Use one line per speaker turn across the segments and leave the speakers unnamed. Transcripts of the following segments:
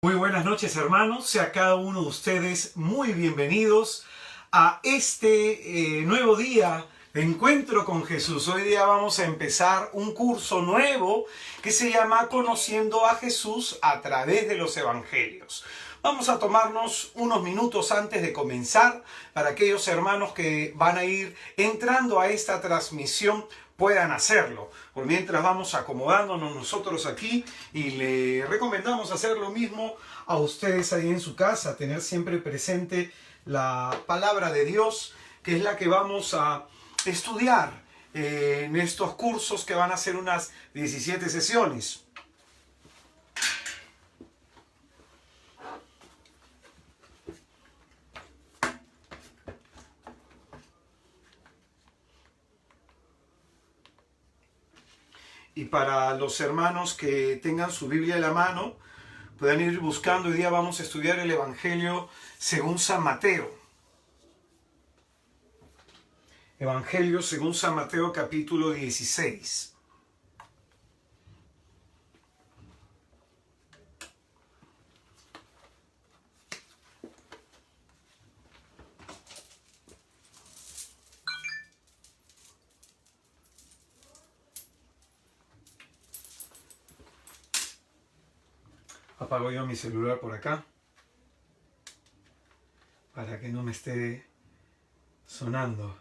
Muy buenas noches, hermanos. Sea cada uno de ustedes muy bienvenidos a este nuevo día de encuentro con Jesús. Hoy día vamos a empezar un curso nuevo que se llama Conociendo a Jesús a través de los Evangelios. Vamos a tomarnos unos minutos antes de comenzar para aquellos hermanos que van a ir entrando a esta transmisión puedan hacerlo. Por mientras vamos acomodándonos nosotros aquí y le recomendamos hacer lo mismo a ustedes ahí en su casa, tener siempre presente la palabra de Dios, que es la que vamos a estudiar en estos cursos que van a ser unas 17 sesiones. Y para los hermanos que tengan su Biblia en la mano, pueden ir buscando. Hoy día vamos a estudiar el Evangelio según San Mateo. Evangelio según San Mateo, capítulo 16. Apago yo mi celular por acá para que no me esté sonando.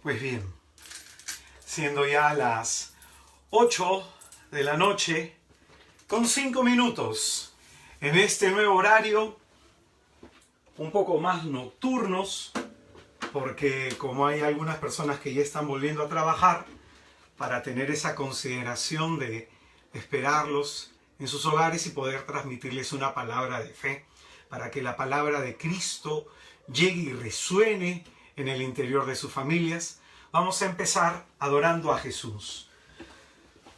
Pues bien, siendo ya las 8 de la noche, con 5 minutos, en este nuevo horario, un poco más nocturnos, porque como hay algunas personas que ya están volviendo a trabajar, para tener esa consideración de esperarlos en sus hogares y poder transmitirles una palabra de fe, para que la palabra de Cristo llegue y resuene en el interior de sus familias. Vamos a empezar adorando a Jesús.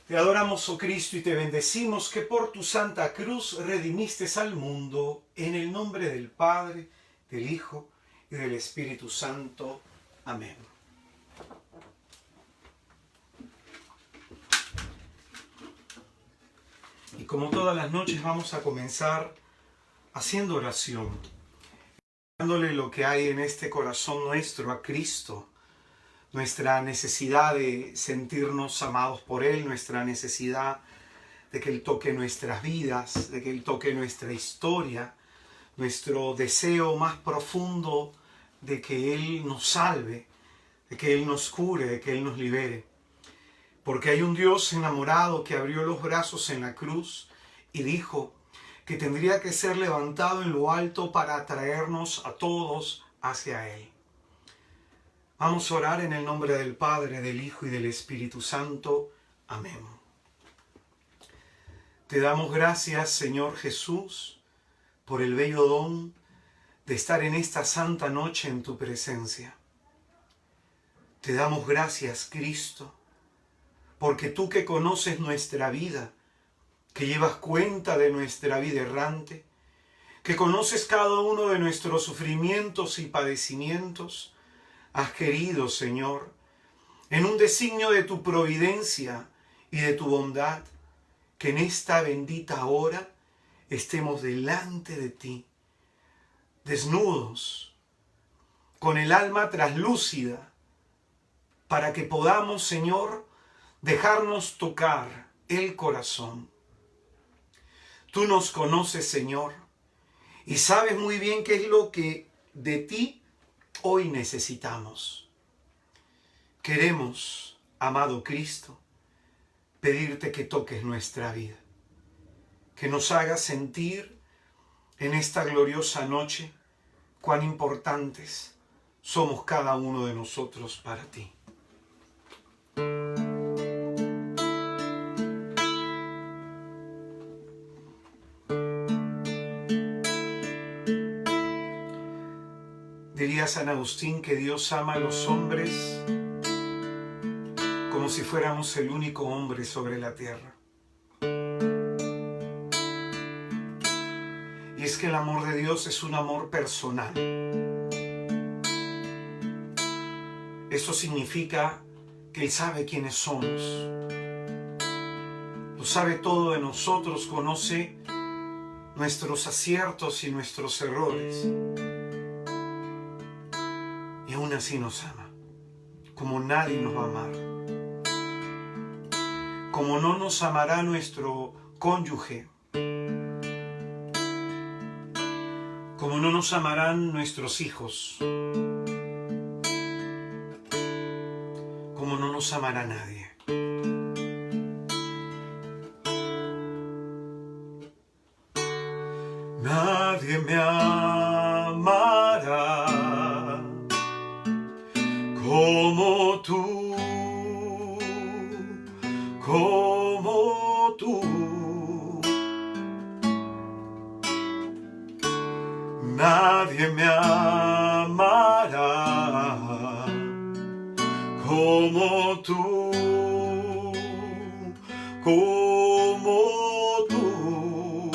Te adoramos, oh Cristo, y te bendecimos que por tu santa cruz redimiste al mundo, en el nombre del Padre, del Hijo y del Espíritu Santo. Amén. Y como todas las noches vamos a comenzar haciendo oración, dándole lo que hay en este corazón nuestro a Cristo, nuestra necesidad de sentirnos amados por Él, nuestra necesidad de que Él toque nuestras vidas, de que Él toque nuestra historia, nuestro deseo más profundo de que Él nos salve, de que Él nos cure, de que Él nos libere. Porque hay un Dios enamorado que abrió los brazos en la cruz y dijo que tendría que ser levantado en lo alto para atraernos a todos hacia Él. Vamos a orar en el nombre del Padre, del Hijo y del Espíritu Santo. Amén. Te damos gracias, Señor Jesús, por el bello don de estar en esta santa noche en tu presencia. Te damos gracias, Cristo, porque tú que conoces nuestra vida, que llevas cuenta de nuestra vida errante, que conoces cada uno de nuestros sufrimientos y padecimientos, has querido, Señor, en un designio de tu providencia y de tu bondad, que en esta bendita hora estemos delante de ti, desnudos, con el alma traslúcida, para que podamos, Señor, dejarnos tocar el corazón. Tú nos conoces, Señor, y sabes muy bien qué es lo que de ti hoy necesitamos. Queremos, amado Cristo, pedirte que toques nuestra vida, que nos hagas sentir en esta gloriosa noche cuán importantes somos cada uno de nosotros para ti. Diría San Agustín que Dios ama a los hombres como si fuéramos el único hombre sobre la tierra. Y es que el amor de Dios es un amor personal. Eso significa que Él sabe quiénes somos. Lo sabe todo de nosotros, conoce nuestros aciertos y nuestros errores. Y aún así nos ama, como nadie nos va a amar. Como no nos amará nuestro cónyuge, como no nos amarán nuestros hijos, como no nos amará nadie. Nadie me amará como tú, como tú. Nadie me amará como tú, como tú.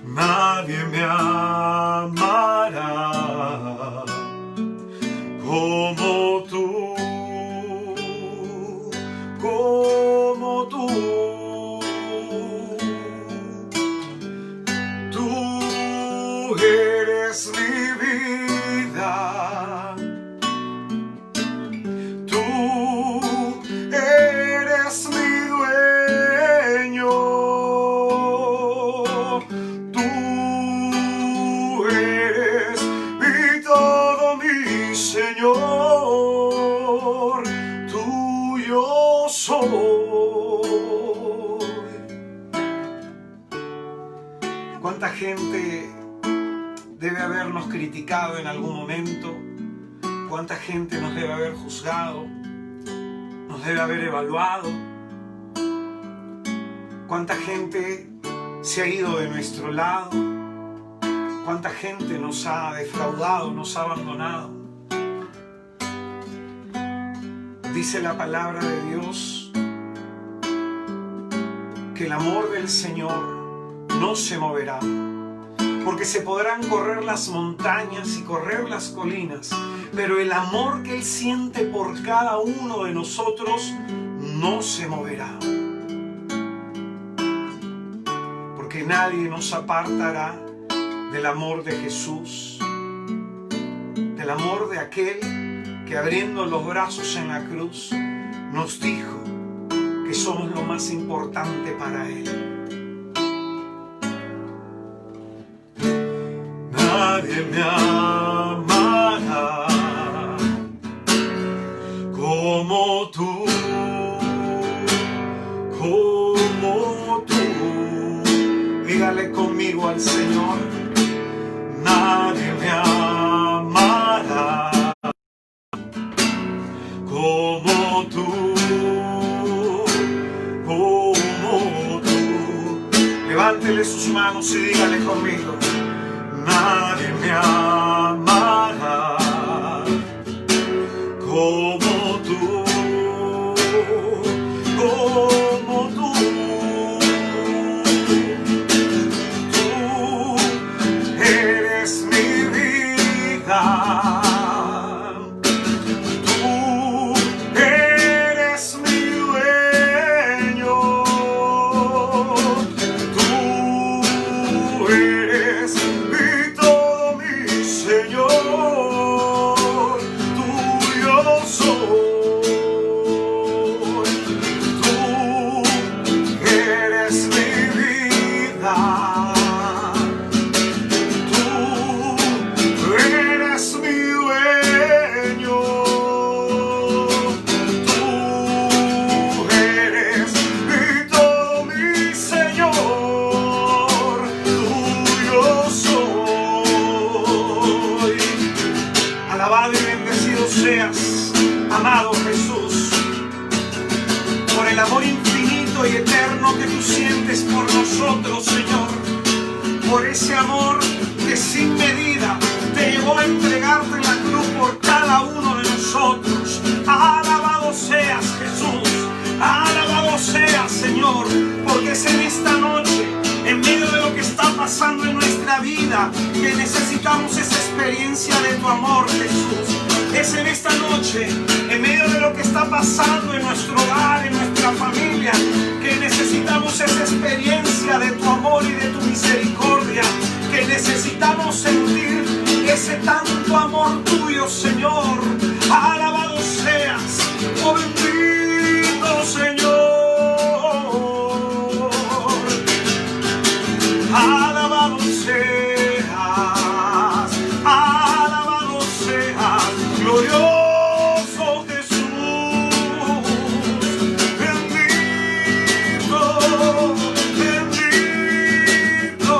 Nadie me amará como tú, como tú. Tú eres mi vida, tú eres mi dueño, tú eres mi todo, mi Señor, tuyo soy. ¿Cuánta gente debe habernos criticado en algún momento? ¿Cuánta gente nos debe haber juzgado? ¿Nos debe haber evaluado? ¿Cuánta gente se ha ido de nuestro lado? ¿Cuánta gente nos ha defraudado, nos ha abandonado? Dice la palabra de Dios que el amor del Señor no se moverá, porque se podrán correr las montañas y correr las colinas, pero el amor que Él siente por cada uno de nosotros no se moverá, porque nadie nos apartará del amor de Jesús, del amor de aquel que abriendo los brazos en la cruz nos dijo que somos lo más importante para Él. Nadie me amará como tú, como tú. Dígale conmigo al Señor. Nadie me amará como tú, como tú. Levántele sus manos y dígale conmigo. Nadie me amará como tú, como tú. Tú eres mi vida, tú eres mi dueño, tú eres mi todo, mi Señor, tuyo soy. nosotros, Señor, por ese amor que sin medida te llevó a entregarte en la cruz por cada uno de nosotros. Alabado seas, Jesús. Alabado seas, Señor, porque es en esta noche, en medio de lo que está pasando en nuestra vida, que necesitamos esa experiencia de tu amor, Jesús. Es en esta noche, en medio de lo que está pasando en nuestro hogar, en nuestra familia, que necesitamos esa experiencia de tu amor y de tu misericordia, que necesitamos sentir ese tanto amor tuyo, Señor. Alabado seas, oh bendito Señor. Alabado seas, alabado seas, glorioso Jesús. Bendito, bendito,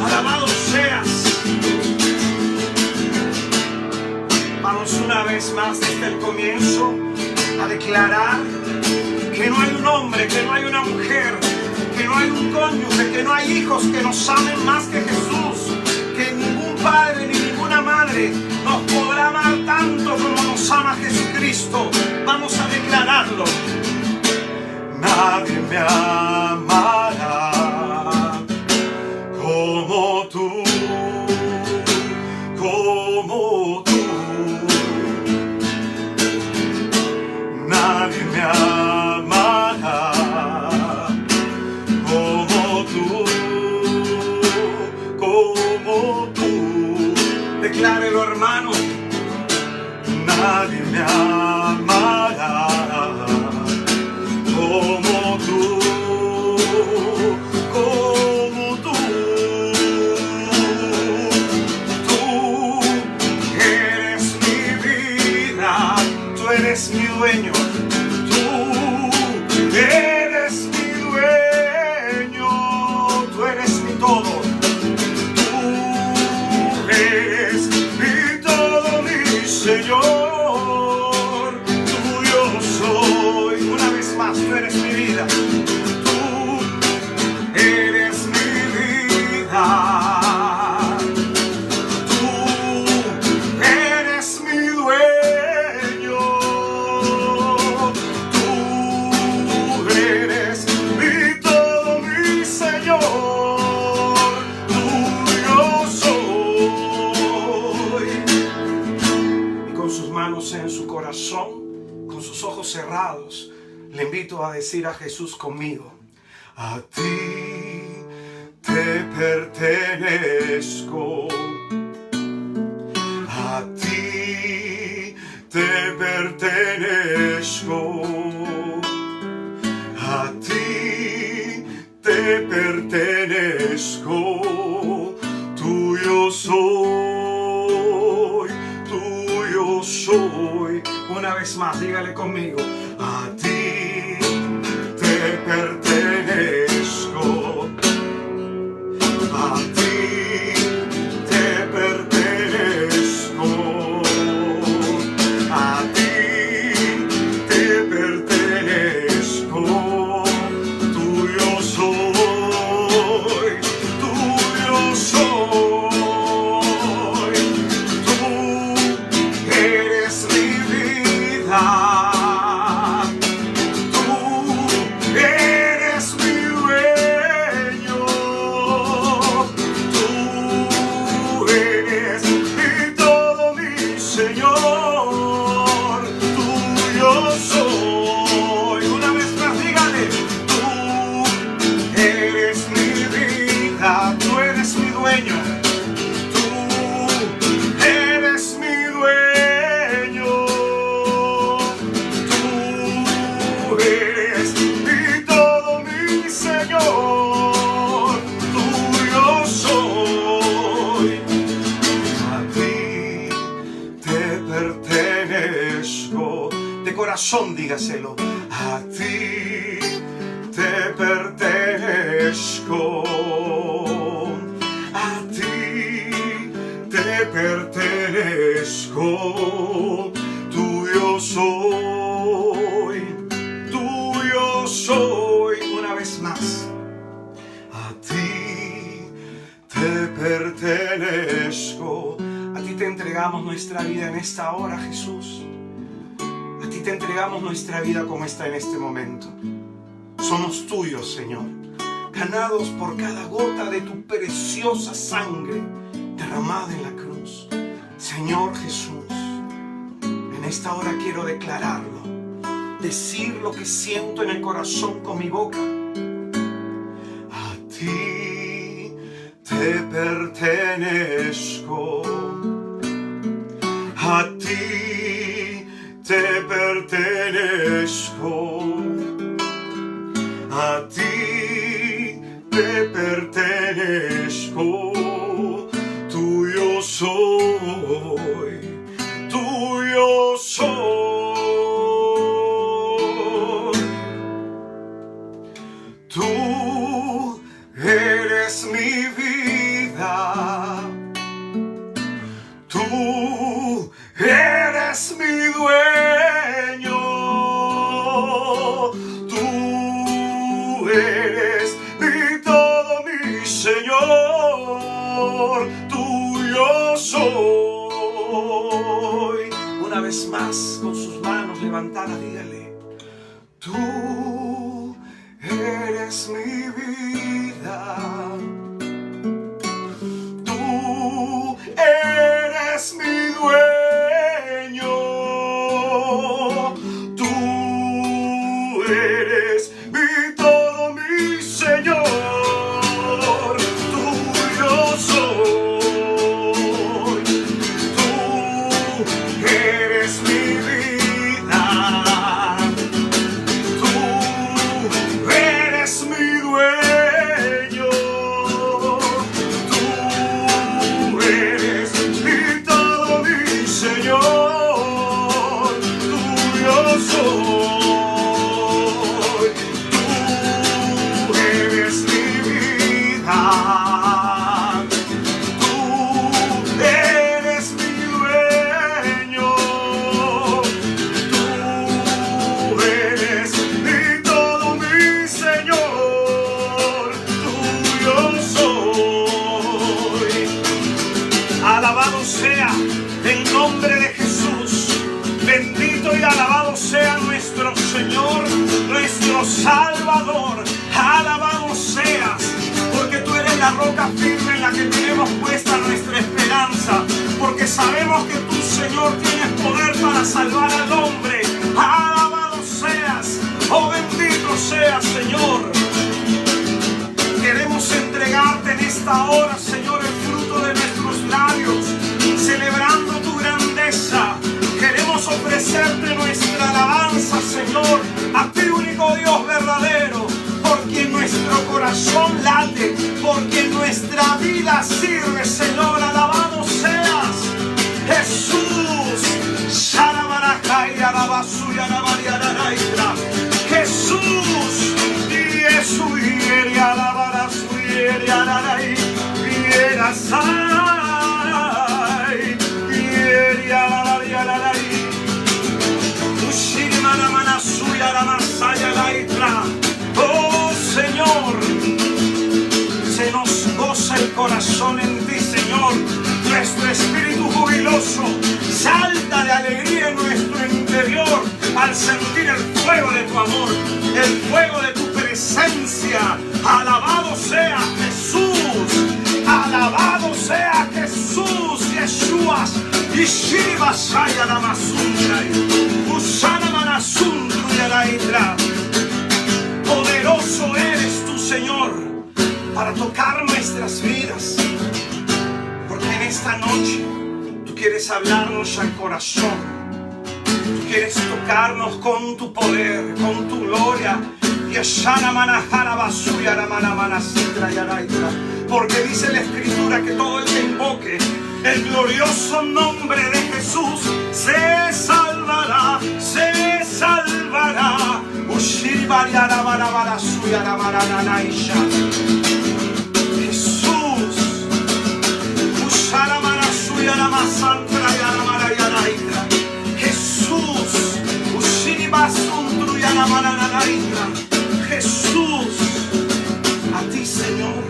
alabado seas. Vamos una vez más desde el comienzo a declarar que no hay un hombre, que no hay una mujer, que no hay un cónyuge, que no hay hijos que nos amen más que Jesús, que ningún padre ni ninguna madre nos podrá amar tanto como nos ama Jesucristo. Vamos a declararlo. Nadie me amará como tú, como tú. Nadie me amará como tú, como tú. Declárelo, hermano. Nadie me amará como tú, como tú. Tú eres mi vida, tú eres mi dueño. Tú eres mi dueño, tú eres mi todo. Tú eres mi todo, mi Señor. Tuyo soy. Una vez más, tú eres mi vida. Tú eres mi vida. Tú eres mi dueño. Tú eres mi todo, mi Señor. Tuyo soy. Y con sus manos en su corazón, con sus ojos cerrados, le invito a decir a Jesús conmigo: a ti te pertenezco, a ti te pertenezco, a ti te pertenezco, tuyo soy, tuyo soy. Una vez más, dígale conmigo: a ti te pertenezco, a ti te pertenezco, a ti te pertenezco, tuyo soy, tuyo soy. Tú eres mi vida. corazón dígaselo. A ti te pertenezco, a ti te pertenezco, tuyo soy, tuyo soy. Una vez más, entregamos nuestra vida en esta hora, Jesús. A ti te entregamos nuestra vida como está en este momento. Somos tuyos, Señor, ganados por cada gota de tu preciosa sangre derramada en la cruz. Señor Jesús, en esta hora quiero declararlo, decir lo que siento en el corazón con mi boca. A ti te pertenezco, a ti te pertenezco, a ti te pertenezco, tuyo soy, tuyo soy. Tú eres mi vida, tú eres mi dueño, tú eres mi todo, mi Señor, tuyo soy. Una vez más, con sus manos levantadas, dígale: tú eres mi vida, tú eres mi dueño, tú eres mi todo, mi Señor, tuyo soy, tú eres mi vida, tú eres mi dueño, tú eres mi todo, mi Señor, tuyo soy, tú eres mi vida, tú eres mi dueño, tú eres mi todo, mi Señor, tuyo soy. Alabado sea el nombre de Jesús, bendito y alabado sea nuestro Señor, nuestro Salvador. Alabado seas, porque tú eres la roca firme en la que tenemos puesta nuestra esperanza, porque sabemos que tú, Señor, tienes poder para salvar al hombre. Alabado seas, oh bendito seas, Señor. Queremos entregarte en esta hora, Señor, el fruto de nuestros labios, celebrando tu grandeza. Queremos ofrecerte nuestra alabanza, Señor, a ti, único Dios verdadero, por quien nuestro corazón late, por quien nuestra vida sirve, Señor. Alabado seas, Jesús. Jesús, oh Señor, se nos goza el corazón en ti, Señor. Nuestro espíritu jubiloso salta de alegría en nuestro interior al sentir el fuego de tu amor, el fuego de tu presencia. Alabado sea Jesús, alabado sea Jesús, Yeshua. Y Shiva Shaya Namasundra, Usana Manasundra Yaraitra. Poderoso eres tú, Señor, para tocar nuestras vidas, porque en esta noche tú quieres hablarnos al corazón, tú quieres tocarnos con tu poder, con tu gloria. Porque dice la Escritura que todo el que invoque el glorioso nombre de Jesús se salvará, se salvará. Jesús, Jesús, a ti, Señor,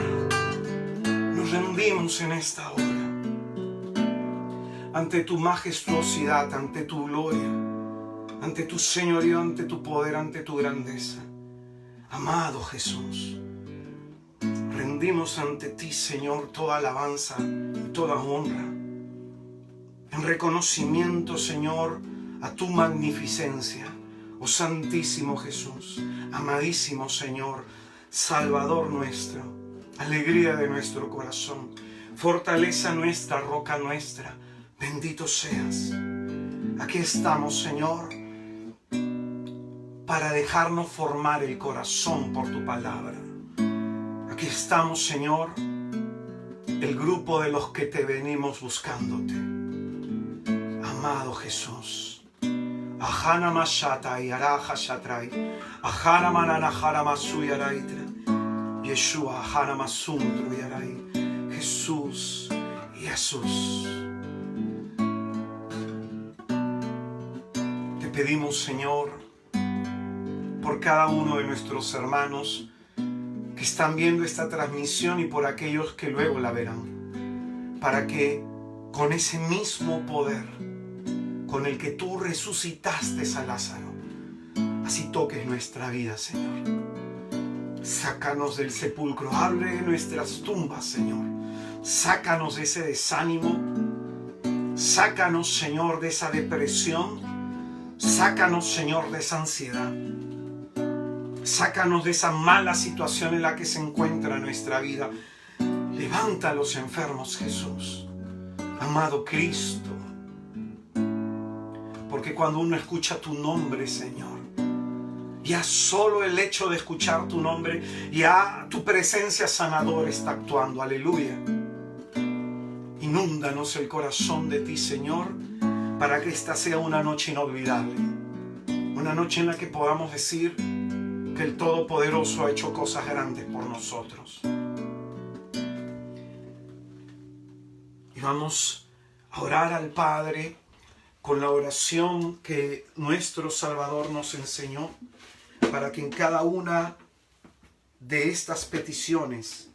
nos rendimos en esta hora. ante tu majestuosidad, ante tu gloria, ante tu señorío, ante tu poder, ante tu grandeza. Amado Jesús, rendimos ante ti, Señor, toda alabanza y toda honra, en reconocimiento, Señor, a tu magnificencia. Oh Santísimo Jesús, amadísimo Señor, Salvador nuestro, alegría de nuestro corazón, fortaleza nuestra, roca nuestra, bendito seas. Aquí estamos, Señor, para dejarnos formar el corazón por tu palabra. Aquí estamos, Señor, el grupo de los que te venimos buscándote. Amado Jesús, Ajana Mashata y Araja Shatrai, Ajana Mananajara Masu Yaraitra, Yeshua Ajana Masundru Yarai, Jesús, Jesús. Te pedimos, Señor, por cada uno de nuestros hermanos que están viendo esta transmisión y por aquellos que luego la verán, para que con ese mismo poder con el que tú resucitaste a Lázaro, así toques nuestra vida, Señor. Sácanos del sepulcro, abre nuestras tumbas, Señor. Sácanos de ese desánimo, sácanos, Señor, de esa depresión, sácanos, Señor, de esa ansiedad. Sácanos de esa mala situación en la que se encuentra nuestra vida. Levanta a los enfermos, Jesús. Amado Cristo, porque cuando uno escucha tu nombre, Señor, ya solo el hecho de escuchar tu nombre, ya tu presencia sanadora está actuando. Aleluya. Inúndanos el corazón de ti, Señor, para que esta sea una noche inolvidable. Una noche en la que podamos decir que el Todopoderoso ha hecho cosas grandes por nosotros. Y vamos a orar al Padre con la oración que nuestro Salvador nos enseñó, para que en cada una de estas peticiones,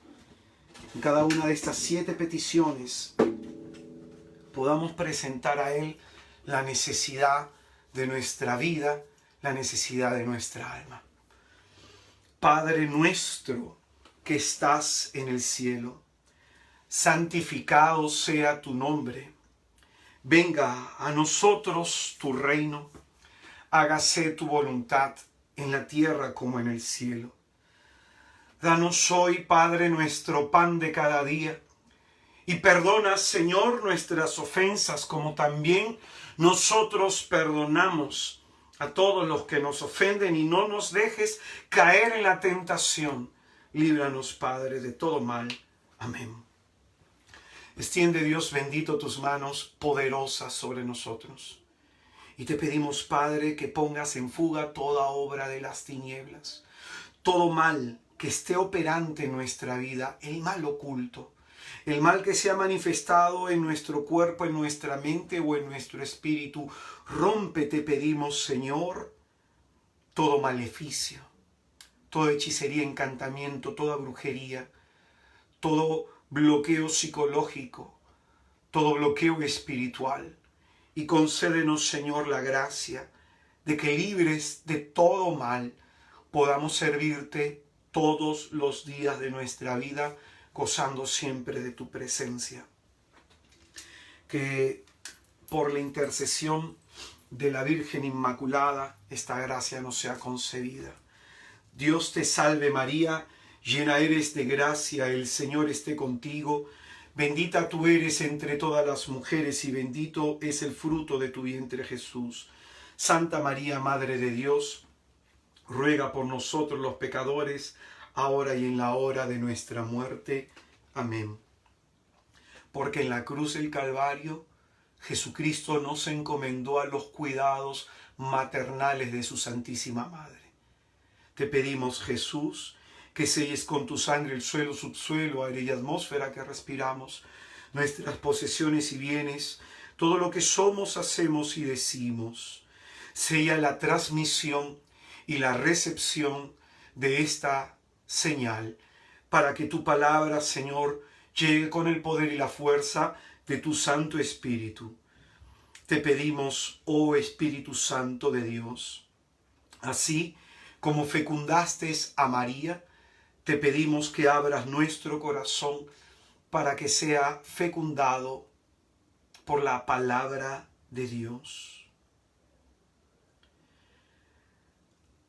en cada una de estas 7 peticiones, podamos presentar a Él la necesidad de nuestra vida, la necesidad de nuestra alma. Padre nuestro que estás en el cielo, santificado sea tu nombre. Venga a nosotros tu reino, hágase tu voluntad en la tierra como en el cielo. Danos hoy, Padre, nuestro pan de cada día, y perdona, Señor, nuestras ofensas, como también nosotros perdonamos a todos los que nos ofenden, y no nos dejes caer en la tentación. Líbranos, Padre, de todo mal. Amén. Extiende, Dios bendito, tus manos poderosas sobre nosotros. Y te pedimos, Padre, que pongas en fuga toda obra de las tinieblas, todo mal que esté operante en nuestra vida, el mal oculto, el mal que se ha manifestado en nuestro cuerpo, en nuestra mente o en nuestro espíritu. Rompe, te pedimos, Señor, todo maleficio, toda hechicería, encantamiento, toda brujería, todo bloqueo psicológico, todo bloqueo espiritual, y concédenos, Señor, la gracia de que, libres de todo mal, podamos servirte todos los días de nuestra vida, gozando siempre de tu presencia. Que por la intercesión de la Virgen Inmaculada esta gracia nos sea concedida. Dios te salve María, llena eres de gracia, el Señor esté contigo. Bendita tú eres entre todas las mujeres y bendito es el fruto de tu vientre Jesús. Santa María, Madre de Dios, ruega por nosotros los pecadores, ahora y en la hora de nuestra muerte. Amén. Porque en la cruz del Calvario, Jesucristo nos encomendó a los cuidados maternales de su Santísima Madre. Te pedimos, Jesús, que selles con tu sangre el suelo, subsuelo, aire y atmósfera que respiramos, nuestras posesiones y bienes, todo lo que somos, hacemos y decimos. Sella la transmisión y la recepción de esta señal, para que tu palabra, Señor, llegue con el poder y la fuerza de tu Santo Espíritu. te pedimos, oh Espíritu Santo de Dios, así como fecundaste a María, te pedimos que abras nuestro corazón para que sea fecundado por la palabra de Dios.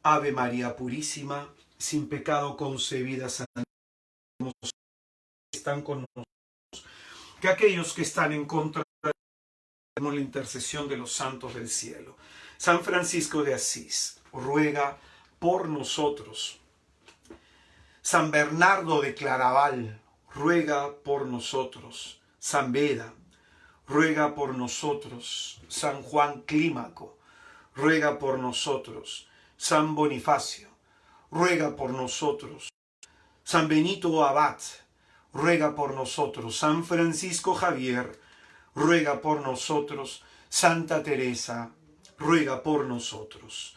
Ave María Purísima, sin pecado concebida, están con nosotros, que aquellos que están en contra de la intercesión de los santos del cielo. San Francisco de Asís, ruega por nosotros. San Bernardo de Claraval, ruega por nosotros. San Beda, ruega por nosotros. San Juan Clímaco, ruega por nosotros. San Bonifacio, ruega por nosotros. San Benito Abad, ruega por nosotros. San Francisco Javier, ruega por nosotros. Santa Teresa, ruega por nosotros.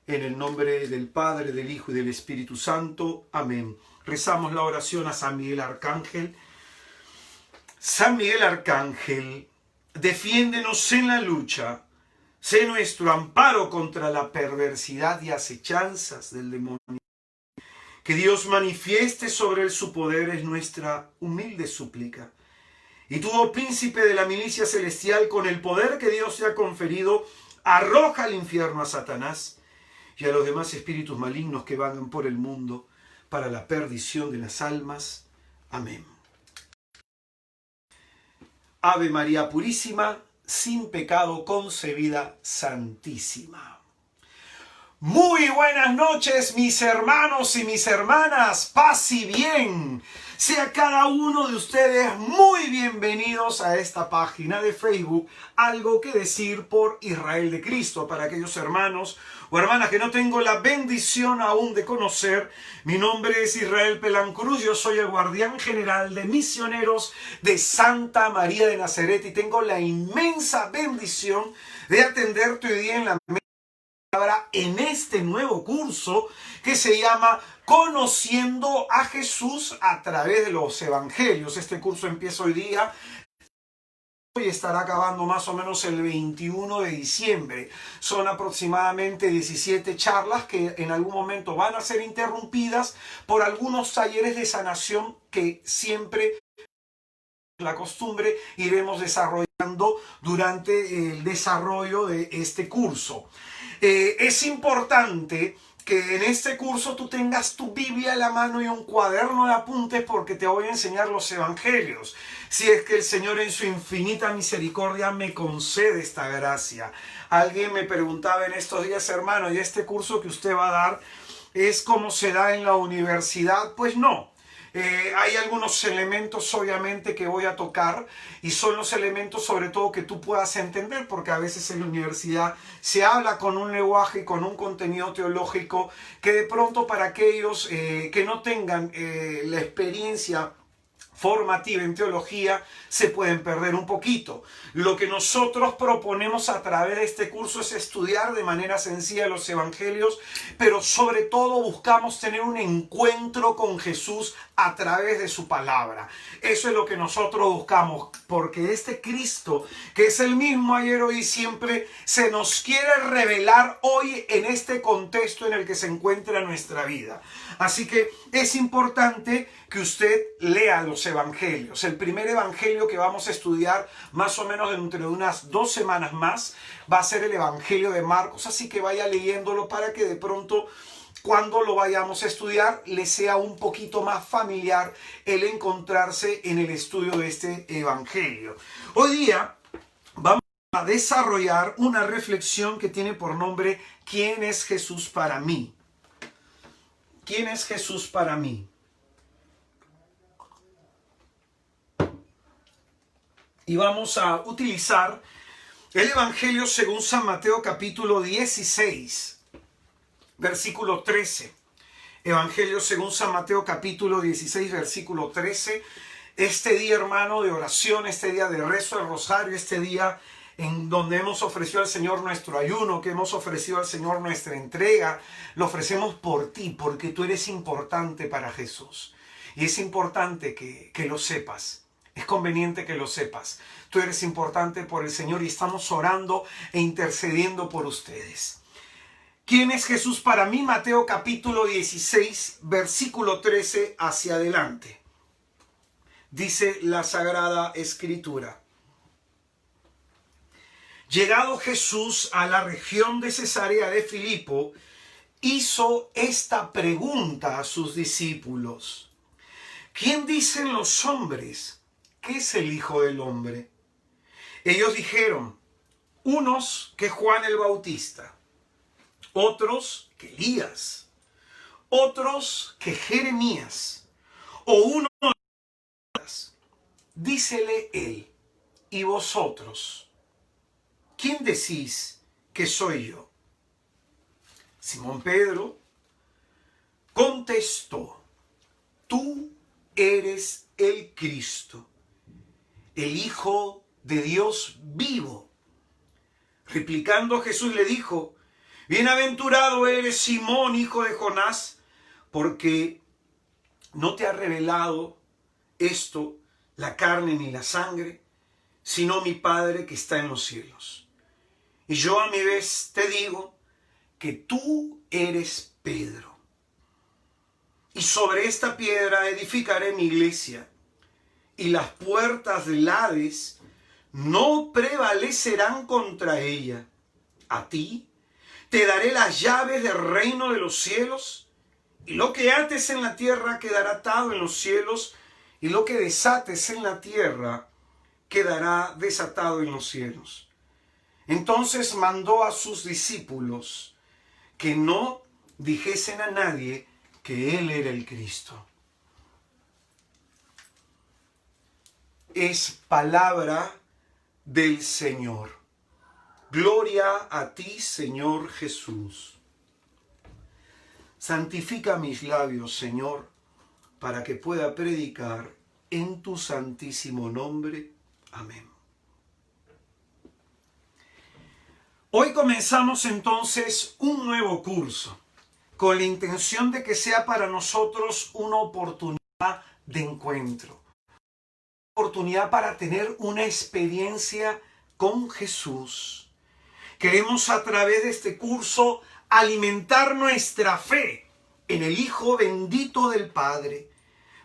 En el nombre del Padre, del Hijo y del Espíritu Santo. Amén. Rezamos la oración a San Miguel Arcángel. San Miguel Arcángel, defiéndenos en la lucha. Sé nuestro amparo contra la perversidad y acechanzas del demonio. Que Dios manifieste sobre él su poder es nuestra humilde súplica. Y tú, oh príncipe de la milicia celestial, con el poder que Dios te ha conferido, arroja al infierno a Satanás y a los demás espíritus malignos que vagan por el mundo para la perdición de las almas. Amén. Ave María Purísima, sin pecado concebida, santísima. Muy buenas noches, mis hermanos y mis hermanas, paz y bien. Sea cada uno de ustedes muy bienvenidos a esta página de Facebook, Algo que Decir por Israel de Cristo. Para aquellos hermanos o hermanas que no tengo la bendición aún de conocer, mi nombre es Israel Pelancruz, yo soy el guardián general de misioneros de Santa María de Nazaret y tengo la inmensa bendición de atenderte hoy día en la en este nuevo curso que se llama Conociendo a Jesús a través de los Evangelios. Este curso empieza hoy día y estará acabando más o menos el 21 de diciembre. Son aproximadamente 17 charlas que en algún momento van a ser interrumpidas por algunos talleres de sanación que siempre, la costumbre, iremos desarrollando durante el desarrollo de este curso. Es importante que en este curso tú tengas tu Biblia a la mano y un cuaderno de apuntes porque te voy a enseñar los evangelios. Si es que el Señor en su infinita misericordia me concede esta gracia. Alguien me preguntaba en estos días, hermano, ¿y este curso que usted va a dar es como se da en la universidad? Pues no. Hay algunos elementos obviamente que voy a tocar y son los elementos sobre todo que tú puedas entender, porque a veces en la universidad se habla con un lenguaje y con un contenido teológico que de pronto para aquellos que no tengan la experiencia formativa en teología se pueden perder un poquito. Lo que nosotros proponemos a través de este curso es estudiar de manera sencilla los evangelios, pero sobre todo buscamos tener un encuentro con Jesús a través de su palabra. Eso es lo que nosotros buscamos, porque este Cristo, que es el mismo ayer, hoy y siempre, se nos quiere revelar hoy en este contexto en el que se encuentra nuestra vida. Así que es importante que usted lea los evangelios. El primer evangelio que vamos a estudiar más o menos dentro de unas 2 semanas más va a ser el evangelio de Marcos, así que vaya leyéndolo para que de pronto cuando lo vayamos a estudiar le sea un poquito más familiar el encontrarse en el estudio de este evangelio. Hoy día vamos a desarrollar una reflexión que tiene por nombre ¿Quién es Jesús para mí? ¿Quién es Jesús para mí? Y vamos a utilizar el Evangelio según San Mateo capítulo 16, versículo 13. Evangelio según San Mateo capítulo 16, versículo 13. Este día, hermano, de oración, este día de rezo del rosario, este día en donde hemos ofrecido al Señor nuestro ayuno, que hemos ofrecido al Señor nuestra entrega, lo ofrecemos por ti, porque tú eres importante para Jesús. Y es importante que lo sepas. Es conveniente que lo sepas. Tú eres importante por el Señor y estamos orando e intercediendo por ustedes. ¿Quién es Jesús para mí? Mateo capítulo 16, versículo 13 hacia adelante. Dice la Sagrada Escritura. Llegado Jesús a la región de Cesarea de Filipo, hizo esta pregunta a sus discípulos. ¿Quién dicen los hombres que es el Hijo del Hombre? Ellos dijeron, unos que Juan el Bautista, otros que Elías, otros que Jeremías, o uno de ellos. Dícele él, ¿y vosotros? ¿Quién decís que soy yo? Simón Pedro contestó, tú eres el Cristo, el Hijo de Dios vivo. Replicando Jesús le dijo, bienaventurado eres Simón, hijo de Jonás, porque no te ha revelado esto la carne ni la sangre, sino mi Padre que está en los cielos. Y yo a mi vez te digo que tú eres Pedro. Y sobre esta piedra edificaré mi iglesia, y las puertas del Hades no prevalecerán contra ella. A ti te daré las llaves del reino de los cielos, y lo que ates en la tierra quedará atado en los cielos, y lo que desates en la tierra quedará desatado en los cielos. Entonces mandó a sus discípulos que no dijesen a nadie que él era el Cristo. Es palabra del Señor. Gloria a ti, Señor Jesús. Santifica mis labios, Señor, para que pueda predicar en tu santísimo nombre. Amén. Hoy comenzamos entonces un nuevo curso, con la intención de que sea para nosotros una oportunidad de encuentro. Una oportunidad para tener una experiencia con Jesús. Queremos a través de este curso alimentar nuestra fe en el Hijo bendito del Padre.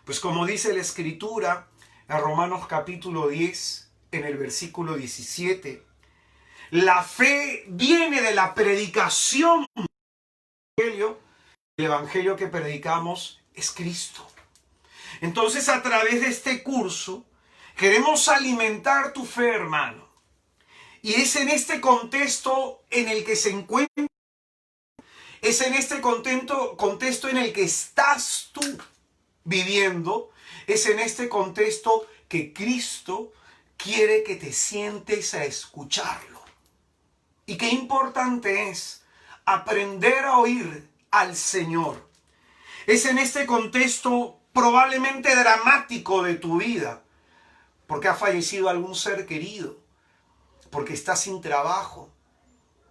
Pues como dice la Escritura en Romanos capítulo 10, en el versículo 17, la fe viene de la predicación del Evangelio. El Evangelio que predicamos es Cristo. Entonces, a través de este curso, queremos alimentar tu fe, hermano. Y es en este contexto en el que se encuentra, es en este contexto en el que estás tú viviendo, es en este contexto que Cristo quiere que te sientes a escucharlo. Y qué importante es aprender a oír al Señor. Es en este contexto probablemente dramático de tu vida, porque ha fallecido algún ser querido, porque estás sin trabajo,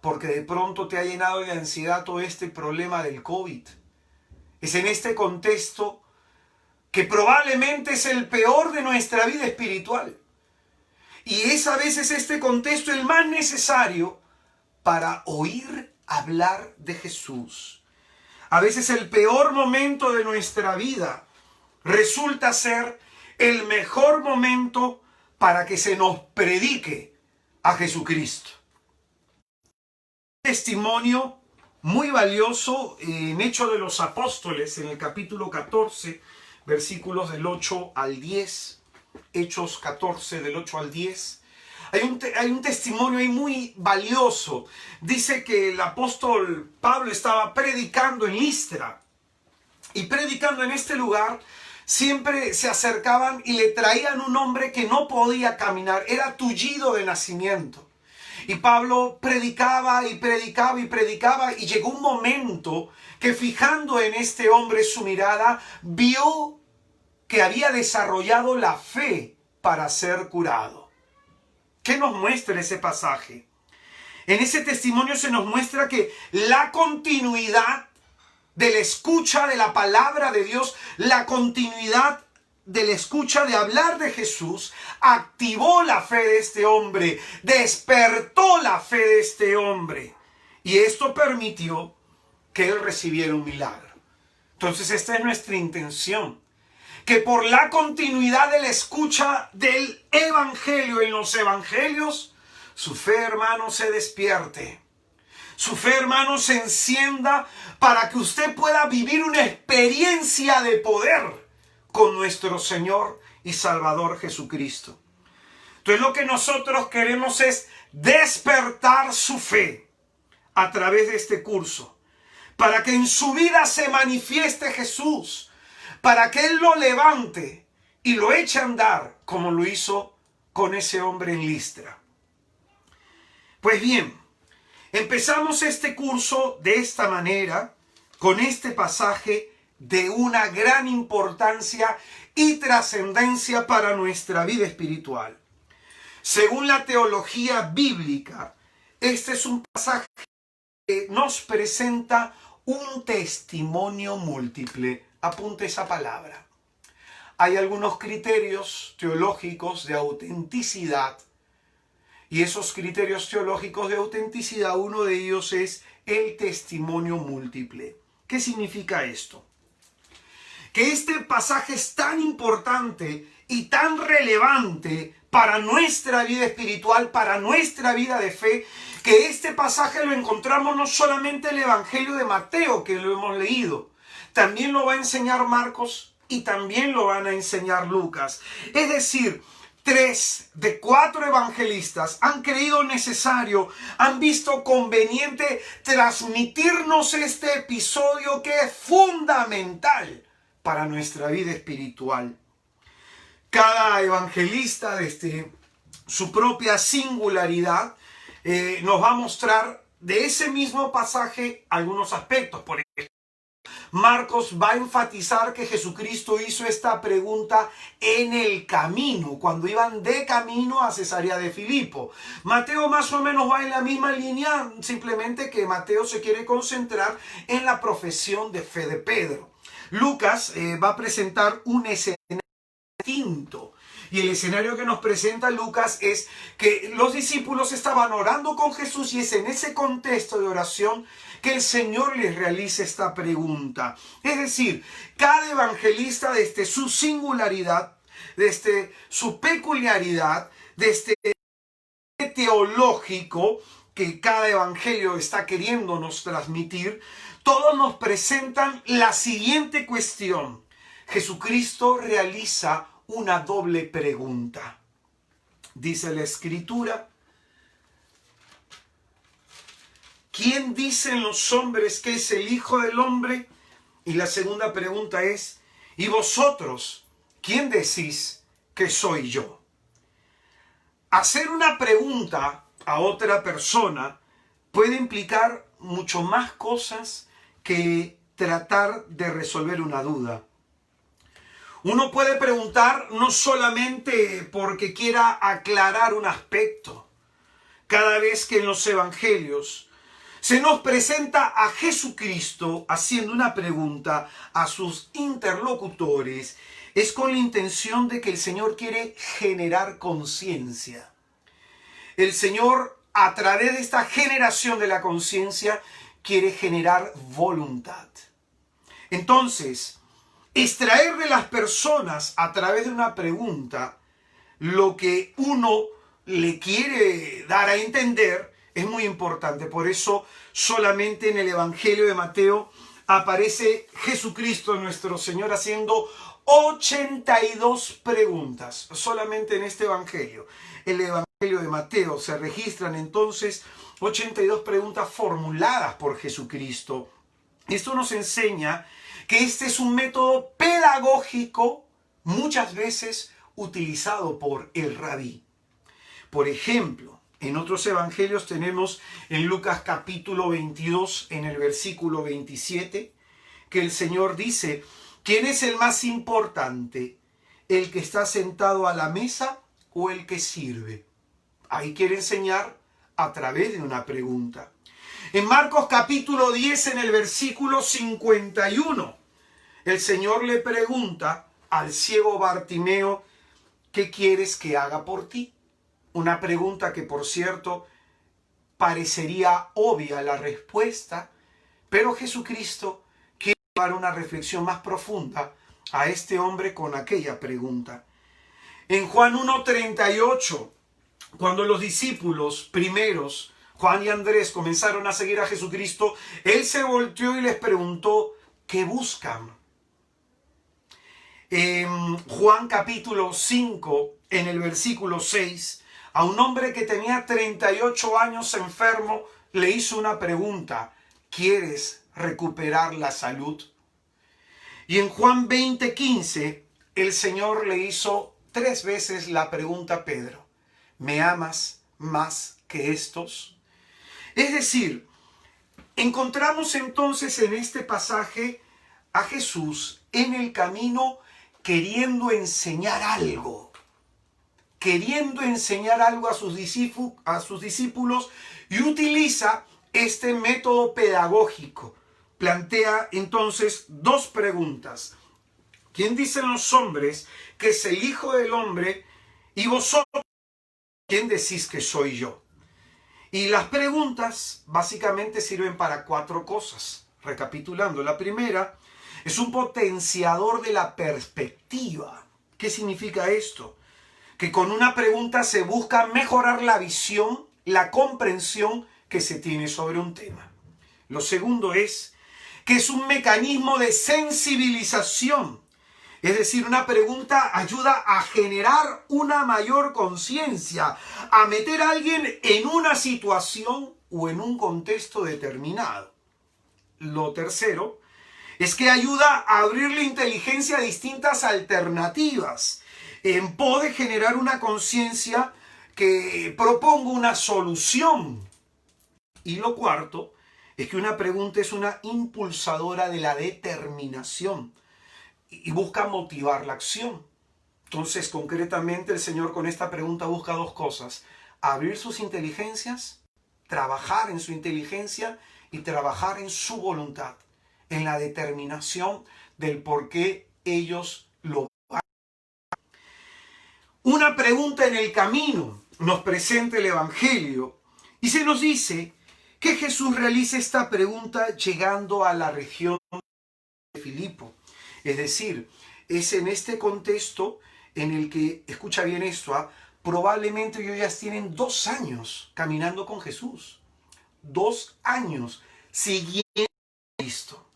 porque de pronto te ha llenado de ansiedad todo este problema del COVID. Es en este contexto que probablemente es el peor de nuestra vida espiritual. Y es a veces este contexto el más necesario para oír hablar de Jesús. A veces el peor momento de nuestra vida resulta ser el mejor momento para que se nos predique a Jesucristo. Un testimonio muy valioso en Hechos de los Apóstoles, en el capítulo 14, versículos del 8 al 10. Hechos 14, del 8 al 10. Hay un testimonio ahí muy valioso. Dice que el apóstol Pablo estaba predicando en Listra. Y predicando en este lugar, siempre se acercaban y le traían un hombre que no podía caminar. Era tullido de nacimiento. Y Pablo predicaba y predicaba y predicaba. Y llegó un momento que, fijando en este hombre su mirada, vio que había desarrollado la fe para ser curado. ¿Qué nos muestra ese pasaje? En ese testimonio se nos muestra que la continuidad de la escucha de la palabra de Dios, la continuidad de la escucha de hablar de Jesús activó la fe de este hombre, despertó la fe de este hombre. Y esto permitió que él recibiera un milagro. Entonces esta es nuestra intención. Que por la continuidad de la escucha del evangelio en los evangelios, su fe, hermano, se despierte. Su fe, hermano, se encienda para que usted pueda vivir una experiencia de poder con nuestro Señor y Salvador Jesucristo. Entonces lo que nosotros queremos es despertar su fe a través de este curso, para que en su vida se manifieste Jesús, para que Él lo levante y lo eche a andar como lo hizo con ese hombre en Listra. Pues bien, empezamos este curso de esta manera, con este pasaje de una gran importancia y trascendencia para nuestra vida espiritual. Según la teología bíblica, este es un pasaje que nos presenta un testimonio múltiple. Apunte esa palabra. Hay algunos criterios teológicos de autenticidad. Y esos criterios teológicos de autenticidad, uno de ellos es el testimonio múltiple. ¿Qué significa esto? Que este pasaje es tan importante y tan relevante para nuestra vida espiritual, para nuestra vida de fe, que este pasaje lo encontramos no solamente en el Evangelio de Mateo, que lo hemos leído, también lo va a enseñar Marcos y también lo van a enseñar Lucas. Es decir, 3 de 4 evangelistas han creído necesario, han visto conveniente transmitirnos este episodio que es fundamental para nuestra vida espiritual. Cada evangelista, desde su propia singularidad, nos va a mostrar de ese mismo pasaje algunos aspectos. Por ejemplo, Marcos va a enfatizar que Jesucristo hizo esta pregunta en el camino, cuando iban de camino a Cesarea de Filipo. Mateo más o menos va en la misma línea, simplemente que Mateo se quiere concentrar en la profesión de fe de Pedro. Lucas va a presentar un escenario distinto. Y el escenario que nos presenta Lucas es que los discípulos estaban orando con Jesús y es en ese contexto de oración que el Señor les realiza esta pregunta. Es decir, cada evangelista desde su singularidad, desde su peculiaridad, desde el teológico que cada evangelio está queriéndonos transmitir, todos nos presentan la siguiente cuestión. Jesucristo realiza una doble pregunta. Dice la Escritura: ¿quién dicen los hombres que es el Hijo del Hombre? Y la segunda pregunta es: ¿y vosotros quién decís que soy yo? Hacer una pregunta a otra persona puede implicar mucho más cosas que tratar de resolver una duda. Uno puede preguntar no solamente porque quiera aclarar un aspecto. Cada vez que en los evangelios se nos presenta a Jesucristo haciendo una pregunta a sus interlocutores, es con la intención de que el Señor quiere generar conciencia. El Señor, a través de esta generación de la conciencia, quiere generar voluntad. Entonces, extraer de las personas a través de una pregunta lo que uno le quiere dar a entender es muy importante. Por eso solamente en el Evangelio de Mateo aparece Jesucristo nuestro Señor haciendo 82 preguntas. Solamente en este Evangelio. El Evangelio de Mateo se registran entonces 82 preguntas formuladas por Jesucristo. Esto nos enseña que este es un método pedagógico muchas veces utilizado por el rabí. Por ejemplo, en otros evangelios tenemos en Lucas capítulo 22, en el versículo 27, que el Señor dice: ¿quién es el más importante? ¿El que está sentado a la mesa o el que sirve? Ahí quiere enseñar a través de una pregunta. En Marcos capítulo 10, en el versículo 51, el Señor le pregunta al ciego Bartimeo: ¿qué quieres que haga por ti? Una pregunta que, por cierto, parecería obvia la respuesta, pero Jesucristo quiere llevar una reflexión más profunda a este hombre con aquella pregunta. En Juan 1:38, cuando los discípulos primeros, Juan y Andrés, comenzaron a seguir a Jesucristo, él se volteó y les preguntó: ¿qué buscan? En Juan capítulo 5, en el versículo 6, a un hombre que tenía 38 años enfermo, le hizo una pregunta: ¿quieres recuperar la salud? Y en Juan 20:15, el Señor le hizo 3 veces la pregunta a Pedro: ¿me amas más que estos? Es decir, encontramos entonces en este pasaje a Jesús en el camino queriendo enseñar algo a sus discípulos, y utiliza este método pedagógico. Plantea entonces 2 preguntas. ¿Quién dicen los hombres que es el Hijo del Hombre? Y vosotros, ¿quién decís que soy yo? Y las preguntas básicamente sirven para 4 cosas. Recapitulando, la primera es un potenciador de la perspectiva. ¿Qué significa esto? Que con una pregunta se busca mejorar la visión, la comprensión que se tiene sobre un tema. Lo segundo es que es un mecanismo de sensibilización. Es decir, una pregunta ayuda a generar una mayor conciencia, a meter a alguien en una situación o en un contexto determinado. Lo tercero es que ayuda a abrirle inteligencia a distintas alternativas, en pos de generar una conciencia que proponga una solución. Y lo cuarto es que una pregunta es una impulsadora de la determinación y busca motivar la acción. Entonces, concretamente, el Señor con esta pregunta busca 2 cosas: abrir sus inteligencias, trabajar en su inteligencia y trabajar en su voluntad, en la determinación del por qué ellos lo hagan. Una pregunta en el camino nos presenta el Evangelio y se nos dice que Jesús realiza esta pregunta llegando a la región de Filipo. Es decir, es en este contexto en el que, escucha bien esto, probablemente ellos ya tienen 2 años caminando con Jesús. 2 años siguiendo a Cristo.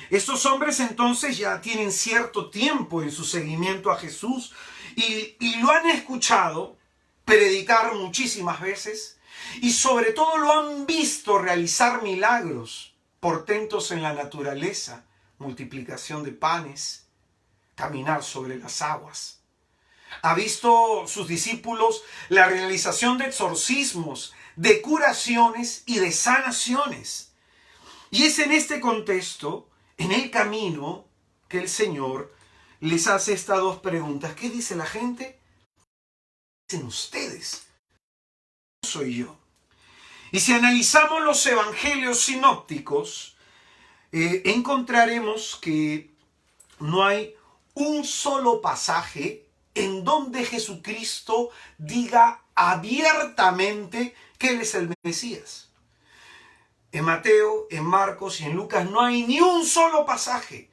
Estos hombres entonces ya tienen cierto tiempo en su seguimiento a Jesús y lo han escuchado predicar muchísimas veces, y sobre todo lo han visto realizar milagros, portentos en la naturaleza, multiplicación de panes, caminar sobre las aguas. Ha visto sus discípulos la realización de exorcismos, de curaciones y de sanaciones. Y es en este contexto, en el camino, que el Señor les hace estas 2 preguntas. ¿Qué dice la gente? ¿Qué dicen ustedes? Soy yo. Y si analizamos los evangelios sinópticos, encontraremos que no hay un solo pasaje en donde Jesucristo diga abiertamente que Él es el Mesías. En Mateo, en Marcos y en Lucas no hay ni un solo pasaje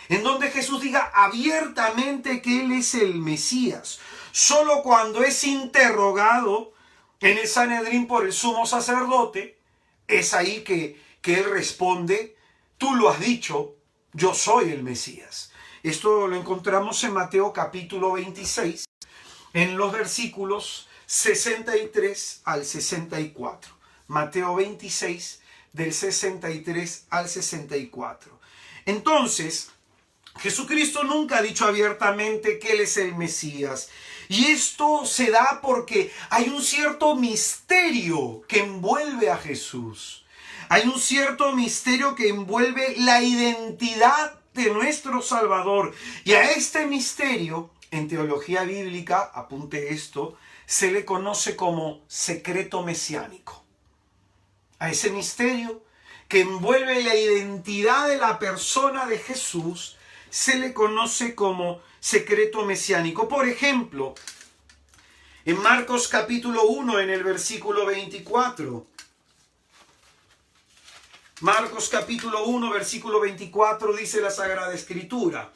en donde Jesús diga abiertamente que Él es el Mesías. Solo cuando es interrogado en el Sanedrín por el sumo sacerdote, es ahí que Él responde: tú lo has dicho, yo soy el Mesías. Esto lo encontramos en Mateo capítulo 26, en los versículos 63 al 64. Mateo 26, del 63 al 64. Entonces, Jesucristo nunca ha dicho abiertamente que Él es el Mesías. Y esto se da porque hay un cierto misterio que envuelve a Jesús. Hay un cierto misterio que envuelve la identidad de nuestro Salvador. Y a este misterio, en teología bíblica, apunte esto, se le conoce como secreto mesiánico. A ese misterio que envuelve la identidad de la persona de Jesús, se le conoce como secreto mesiánico. Por ejemplo, en Marcos capítulo 1, en el versículo 24. Marcos capítulo 1, versículo 24, dice la Sagrada Escritura: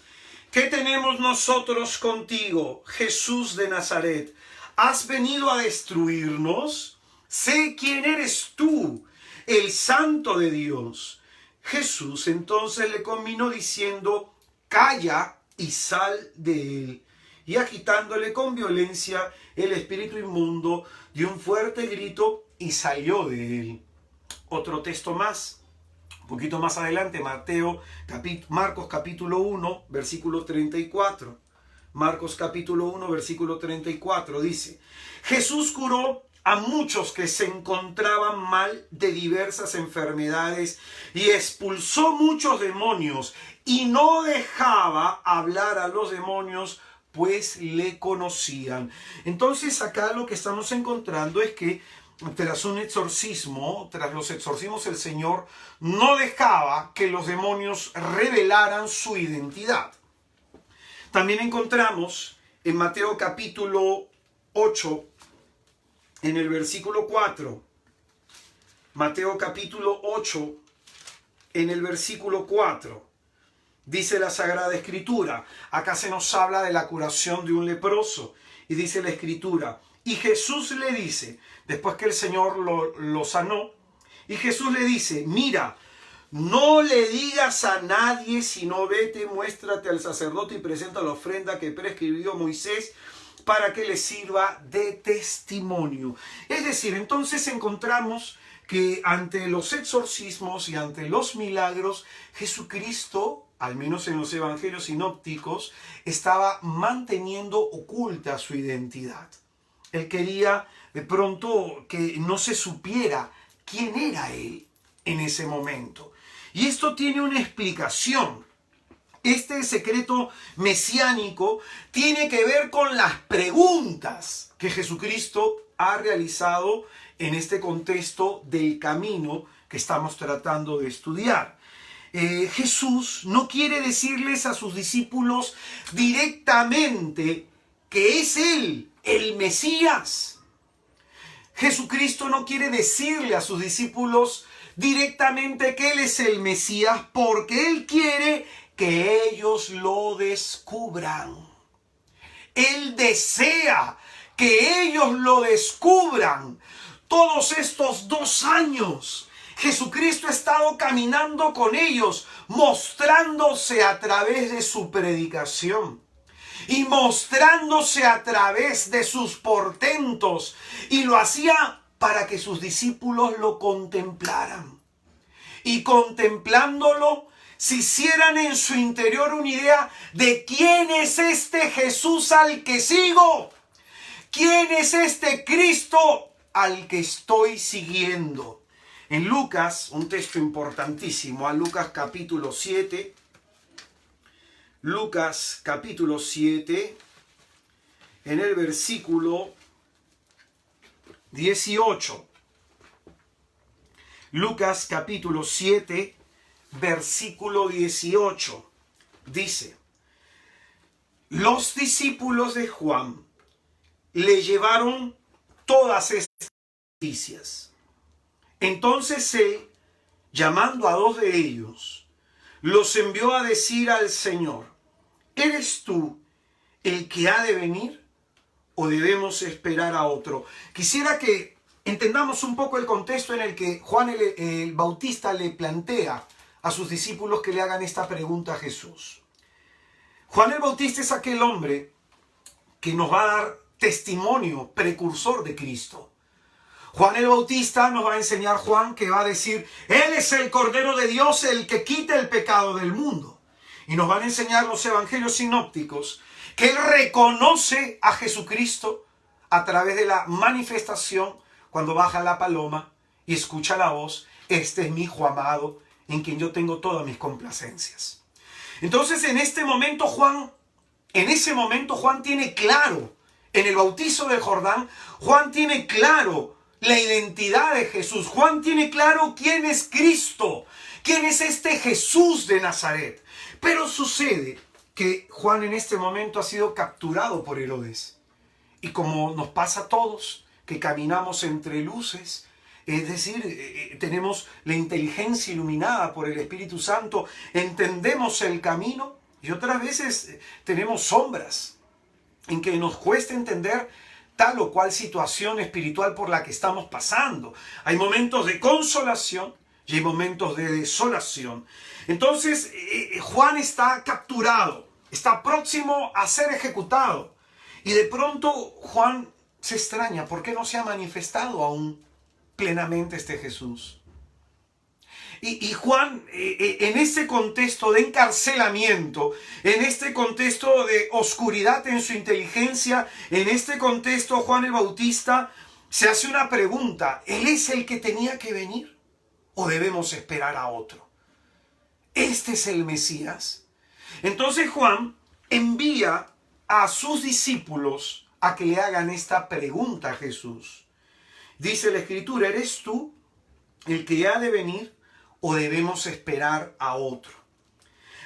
¿qué tenemos nosotros contigo, Jesús de Nazaret? ¿Has venido a destruirnos? Sé quién eres tú, el Santo de Dios. Jesús entonces le conminó diciendo: calla y sal de él. Y agitándole con violencia, el espíritu inmundo dio un fuerte grito y salió de él. Otro texto más, un poquito más adelante, Marcos capítulo 1, versículo 34. Marcos capítulo 1, versículo 34 dice: Jesús curó a muchos que se encontraban mal de diversas enfermedades y expulsó muchos demonios, y no dejaba hablar a los demonios, pues le conocían. Entonces acá lo que estamos encontrando es que tras un exorcismo, tras los exorcismos, el Señor no dejaba que los demonios revelaran su identidad. También encontramos en Mateo capítulo 8, en el versículo 4, Mateo capítulo 8, en el versículo 4, dice la Sagrada Escritura, acá se nos habla de la curación de un leproso, y dice la Escritura: y Jesús le dice, después que el Señor lo sanó, y Jesús le dice: mira, no le digas a nadie, sino vete, muéstrate al sacerdote y presenta la ofrenda que prescribió Moisés para que le sirva de testimonio. Es decir, entonces encontramos que ante los exorcismos y ante los milagros, Jesucristo, al menos en los evangelios sinópticos, estaba manteniendo oculta su identidad. Él quería de pronto que no se supiera quién era él en ese momento. Y esto tiene una explicación. Este secreto mesiánico tiene que ver con las preguntas que Jesucristo ha realizado en este contexto del camino que estamos tratando de estudiar. Jesús no quiere decirles a sus discípulos directamente que es Él, el Mesías. Jesucristo no quiere decirle a sus discípulos directamente que Él es el Mesías, porque Él quiere que ellos lo descubran. Él desea que ellos lo descubran. Todos estos 2 años, Jesucristo ha estado caminando con ellos, mostrándose a través de su predicación y mostrándose a través de sus portentos, y lo hacía para que sus discípulos lo contemplaran. Y contemplándolo, se hicieran en su interior una idea de quién es este Jesús al que sigo, quién es este Cristo al que estoy siguiendo. En Lucas, un texto importantísimo, a Lucas capítulo 7, Lucas capítulo 7, en el versículo 18. Lucas capítulo 7, versículo 18. Dice: los discípulos de Juan le llevaron todas estas noticias. Entonces él, llamando a 2 de ellos, los envió a decir al Señor: ¿eres tú el que ha de venir o debemos esperar a otro? Quisiera que entendamos un poco el contexto en el que Juan el Bautista le plantea a sus discípulos que le hagan esta pregunta a Jesús. Juan el Bautista es aquel hombre que nos va a dar testimonio, precursor de Cristo. Juan el Bautista nos va a enseñar, Juan, que va a decir: Él es el Cordero de Dios, el que quita el pecado del mundo. Y nos van a enseñar los evangelios sinópticos que Él reconoce a Jesucristo a través de la manifestación cuando baja la paloma y escucha la voz: este es mi Hijo amado, en quien yo tengo todas mis complacencias. Entonces en ese momento Juan tiene claro, en el bautizo del Jordán, Juan tiene claro la identidad de Jesús. Juan tiene claro quién es Cristo, quién es este Jesús de Nazaret. Pero sucede que Juan en este momento ha sido capturado por Herodes. Y como nos pasa a todos, que caminamos entre luces, es decir, tenemos la inteligencia iluminada por el Espíritu Santo, entendemos el camino, y otras veces tenemos sombras en que nos cuesta entender tal o cual situación espiritual por la que estamos pasando. Hay momentos de consolación y hay momentos de desolación. Entonces, Juan está capturado, está próximo a ser ejecutado. Y de pronto Juan se extraña, ¿por qué no se ha manifestado aún plenamente este Jesús? Y Juan, en este contexto de encarcelamiento, en este contexto de oscuridad en su inteligencia, en este contexto Juan el Bautista se hace una pregunta: ¿Él es el que tenía que venir o debemos esperar a otro? ¿Este es el Mesías? Entonces Juan envía a sus discípulos a que le hagan esta pregunta a Jesús. Dice la Escritura: ¿eres tú el que ha de venir o debemos esperar a otro?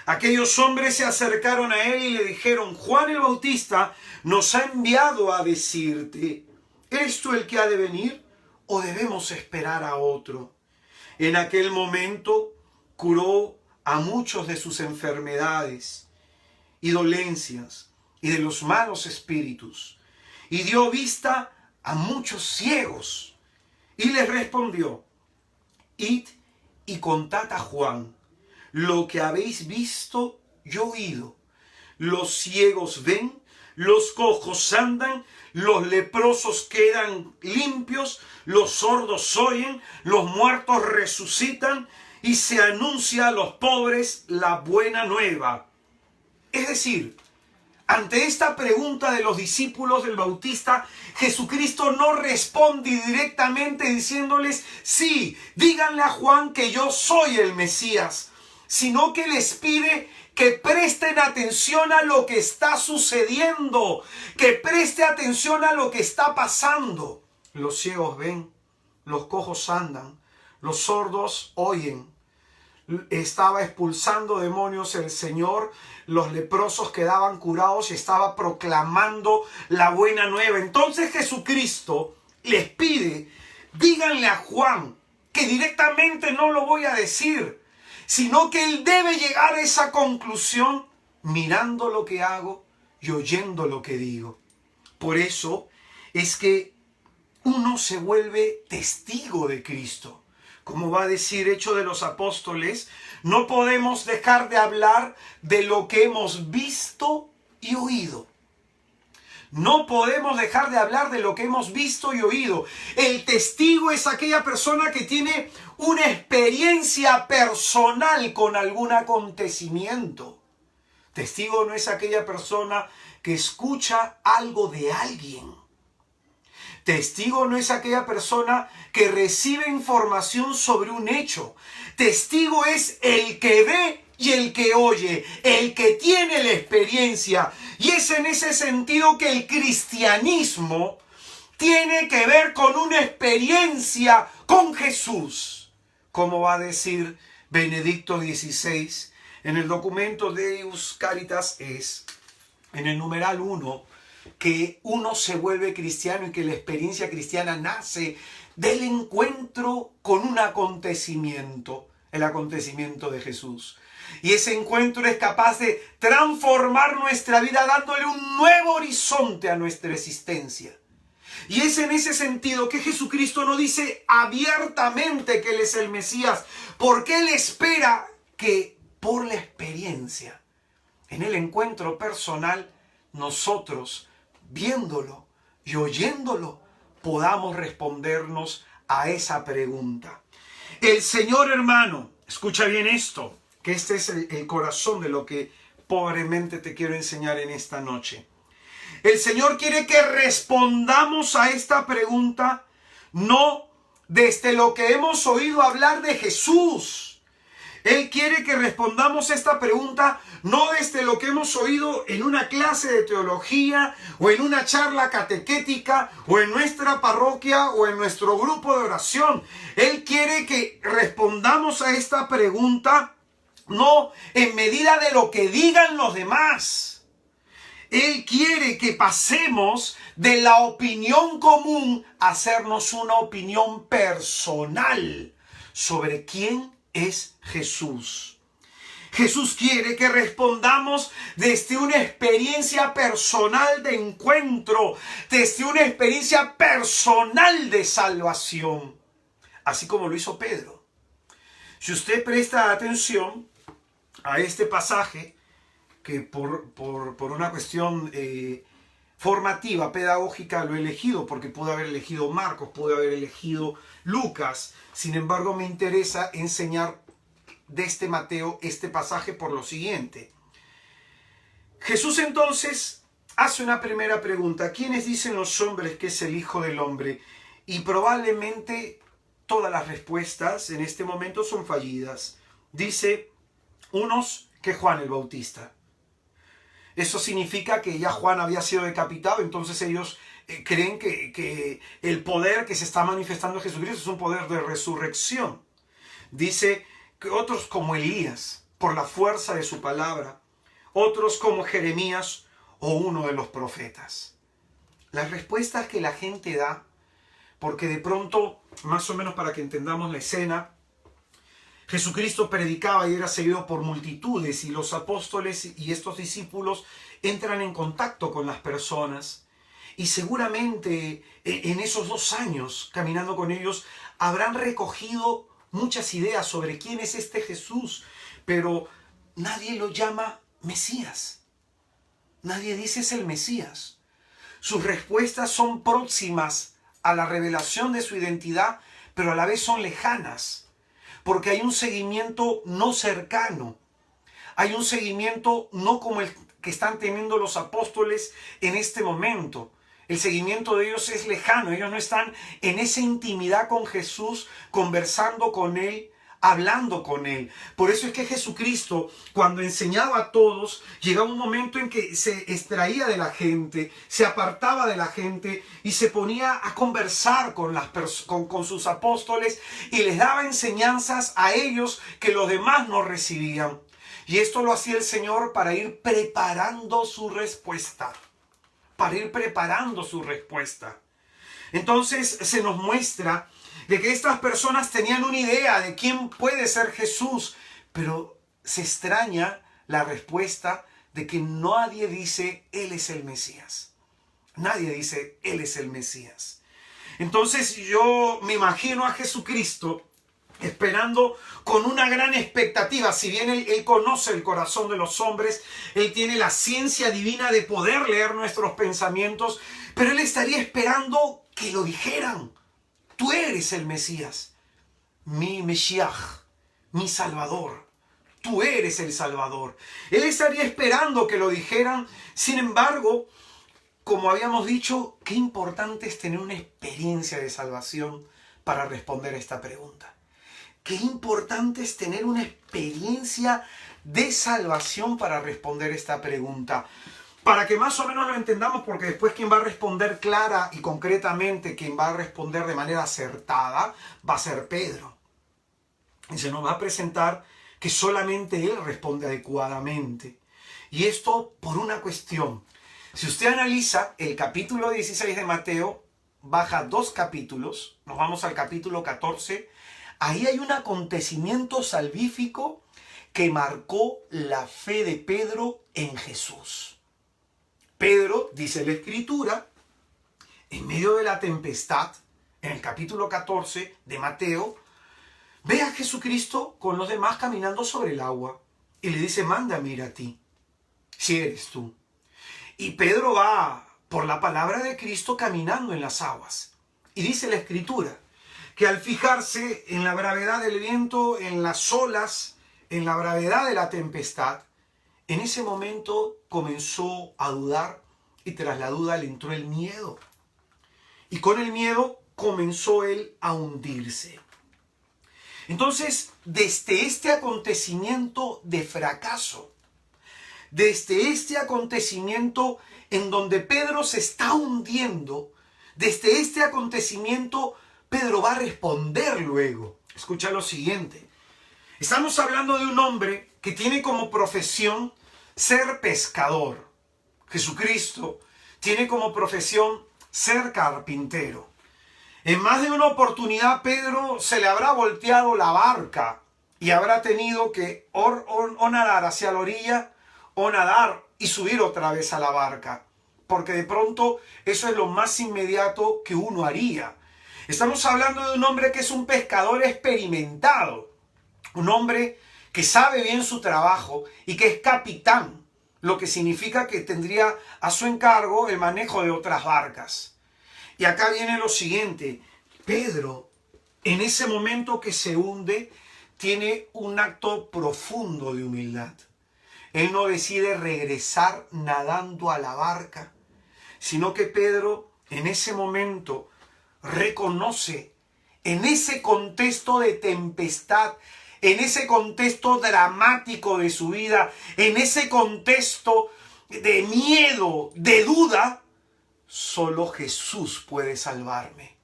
Aquellos hombres se acercaron a él y le dijeron: Juan el Bautista nos ha enviado a decirte, ¿eres tú el que ha de venir o debemos esperar a otro? En aquel momento curó a muchos de sus enfermedades y dolencias y de los malos espíritus, y dio vista a muchos ciegos, y les respondió: id y contad a Juan lo que habéis visto y oído. Los ciegos ven, los cojos andan, los leprosos quedan limpios, los sordos oyen, los muertos resucitan, y se anuncia a los pobres la buena nueva. Es decir, ante esta pregunta de los discípulos del Bautista, Jesucristo no responde directamente diciéndoles: sí, díganle a Juan que yo soy el Mesías, sino que les pide que presten atención a lo que está sucediendo, que preste atención a lo que está pasando. Los ciegos ven, los cojos andan, los sordos oyen. Estaba expulsando demonios el Señor, los leprosos quedaban curados y estaba proclamando la buena nueva. Entonces Jesucristo les pide: díganle a Juan que directamente no lo voy a decir, sino que él debe llegar a esa conclusión mirando lo que hago y oyendo lo que digo. Por eso es que uno se vuelve testigo de Cristo. Como va a decir Hechos de los Apóstoles, no podemos dejar de hablar de lo que hemos visto y oído. No podemos dejar de hablar de lo que hemos visto y oído. El testigo es aquella persona que tiene una experiencia personal con algún acontecimiento. Testigo no es aquella persona que escucha algo de alguien. Testigo no es aquella persona que recibe información sobre un hecho. Testigo es el que ve y el que oye, el que tiene la experiencia. Y es en ese sentido que el cristianismo tiene que ver con una experiencia con Jesús. Como va a decir Benedicto XVI en el documento Deus Caritas es, en el numeral 1, que uno se vuelve cristiano y que la experiencia cristiana nace del encuentro con un acontecimiento, el acontecimiento de Jesús. Y ese encuentro es capaz de transformar nuestra vida, dándole un nuevo horizonte a nuestra existencia. Y es en ese sentido que Jesucristo no dice abiertamente que Él es el Mesías, porque Él espera que por la experiencia, en el encuentro personal, nosotros, viéndolo y oyéndolo, podamos respondernos a esa pregunta. El Señor, hermano, escucha bien esto, que este es el corazón de lo que pobremente te quiero enseñar en esta noche. El Señor quiere que respondamos a esta pregunta, no desde lo que hemos oído hablar de Jesús. Él quiere que respondamos esta pregunta no desde lo que hemos oído en una clase de teología o en una charla catequética o en nuestra parroquia o en nuestro grupo de oración. Él quiere que respondamos a esta pregunta no en medida de lo que digan los demás. Él quiere que pasemos de la opinión común a hacernos una opinión personal sobre quién es Jesús. Jesús quiere que respondamos desde una experiencia personal de encuentro, desde una experiencia personal de salvación, así como lo hizo Pedro. Si usted presta atención a este pasaje, que por una cuestión formativa, pedagógica, lo he elegido, porque pude haber elegido Marcos, pude haber elegido Lucas. Sin embargo, me interesa enseñar de este Mateo este pasaje por lo siguiente. Jesús entonces hace una primera pregunta: ¿quiénes dicen los hombres que es el Hijo del Hombre? Y probablemente todas las respuestas en este momento son fallidas. Dice unos que Juan el Bautista. Eso significa que ya Juan había sido decapitado, entonces ellos creen que el poder que se está manifestando en Jesucristo es un poder de resurrección. Dice que otros como Elías, por la fuerza de su palabra, otros como Jeremías o uno de los profetas. Las respuestas que la gente da, porque de pronto, más o menos para que entendamos la escena, Jesucristo predicaba y era seguido por multitudes, y los apóstoles y estos discípulos entran en contacto con las personas. Y seguramente en esos 2 años caminando con ellos habrán recogido muchas ideas sobre quién es este Jesús, pero nadie lo llama Mesías. Nadie dice es el Mesías. Sus respuestas son próximas a la revelación de su identidad, pero a la vez son lejanas. Porque hay un seguimiento no cercano. Hay un seguimiento no como el que están teniendo los apóstoles en este momento. El seguimiento de ellos es lejano. Ellos no están en esa intimidad con Jesús, conversando con Él, hablando con Él. Por eso es que Jesucristo, cuando enseñaba a todos, llegaba un momento en que se extraía de la gente, se apartaba de la gente y se ponía a conversar con sus apóstoles y les daba enseñanzas a ellos que los demás no recibían. Y esto lo hacía el Señor para ir preparando su respuesta. Para ir preparando su respuesta. Entonces se nos muestra de que estas personas tenían una idea de quién puede ser Jesús, pero se extraña la respuesta de que nadie dice Él es el Mesías. Nadie dice Él es el Mesías. Entonces yo me imagino a Jesucristo esperando con una gran expectativa. Si bien él conoce el corazón de los hombres, Él tiene la ciencia divina de poder leer nuestros pensamientos, pero Él estaría esperando que lo dijeran. Tú eres el Mesías, mi Mesías, mi Salvador. Tú eres el Salvador. Él estaría esperando que lo dijeran. Sin embargo, como habíamos dicho, qué importante es tener una experiencia de salvación para responder a esta pregunta. Qué importante es tener una experiencia de salvación para responder esta pregunta. Para que más o menos lo entendamos, porque después quien va a responder clara y concretamente, quien va a responder de manera acertada, va a ser Pedro. Y se nos va a presentar que solamente él responde adecuadamente. Y esto por una cuestión. Si usted analiza el capítulo 16 de Mateo, baja 2 capítulos, nos vamos al capítulo 14, ahí hay un acontecimiento salvífico que marcó la fe de Pedro en Jesús. Pedro, dice la Escritura, en medio de la tempestad, en el capítulo 14 de Mateo, ve a Jesucristo con los demás caminando sobre el agua y le dice: mándame ir a ti, si eres tú. Y Pedro va por la palabra de Cristo caminando en las aguas. Y dice la Escritura que al fijarse en la bravedad del viento, en las olas, en la bravedad de la tempestad, en ese momento comenzó a dudar y tras la duda le entró el miedo. Y con el miedo comenzó él a hundirse. Entonces, desde este acontecimiento de fracaso, desde este acontecimiento en donde Pedro se está hundiendo, desde este acontecimiento Pedro va a responder luego. Escucha lo siguiente. Estamos hablando de un hombre que tiene como profesión ser pescador. Jesucristo tiene como profesión ser carpintero. En más de una oportunidad, Pedro se le habrá volteado la barca y habrá tenido que o nadar hacia la orilla o nadar y subir otra vez a la barca. Porque de pronto eso es lo más inmediato que uno haría. Estamos hablando de un hombre que es un pescador experimentado. Un hombre que sabe bien su trabajo y que es capitán, lo que significa que tendría a su encargo el manejo de otras barcas. Y acá viene lo siguiente: Pedro, en ese momento que se hunde, tiene un acto profundo de humildad. Él no decide regresar nadando a la barca, sino que Pedro en ese momento reconoce, en ese contexto de tempestad, en ese contexto dramático de su vida, en ese contexto de miedo, de duda, solo Jesús puede salvarme.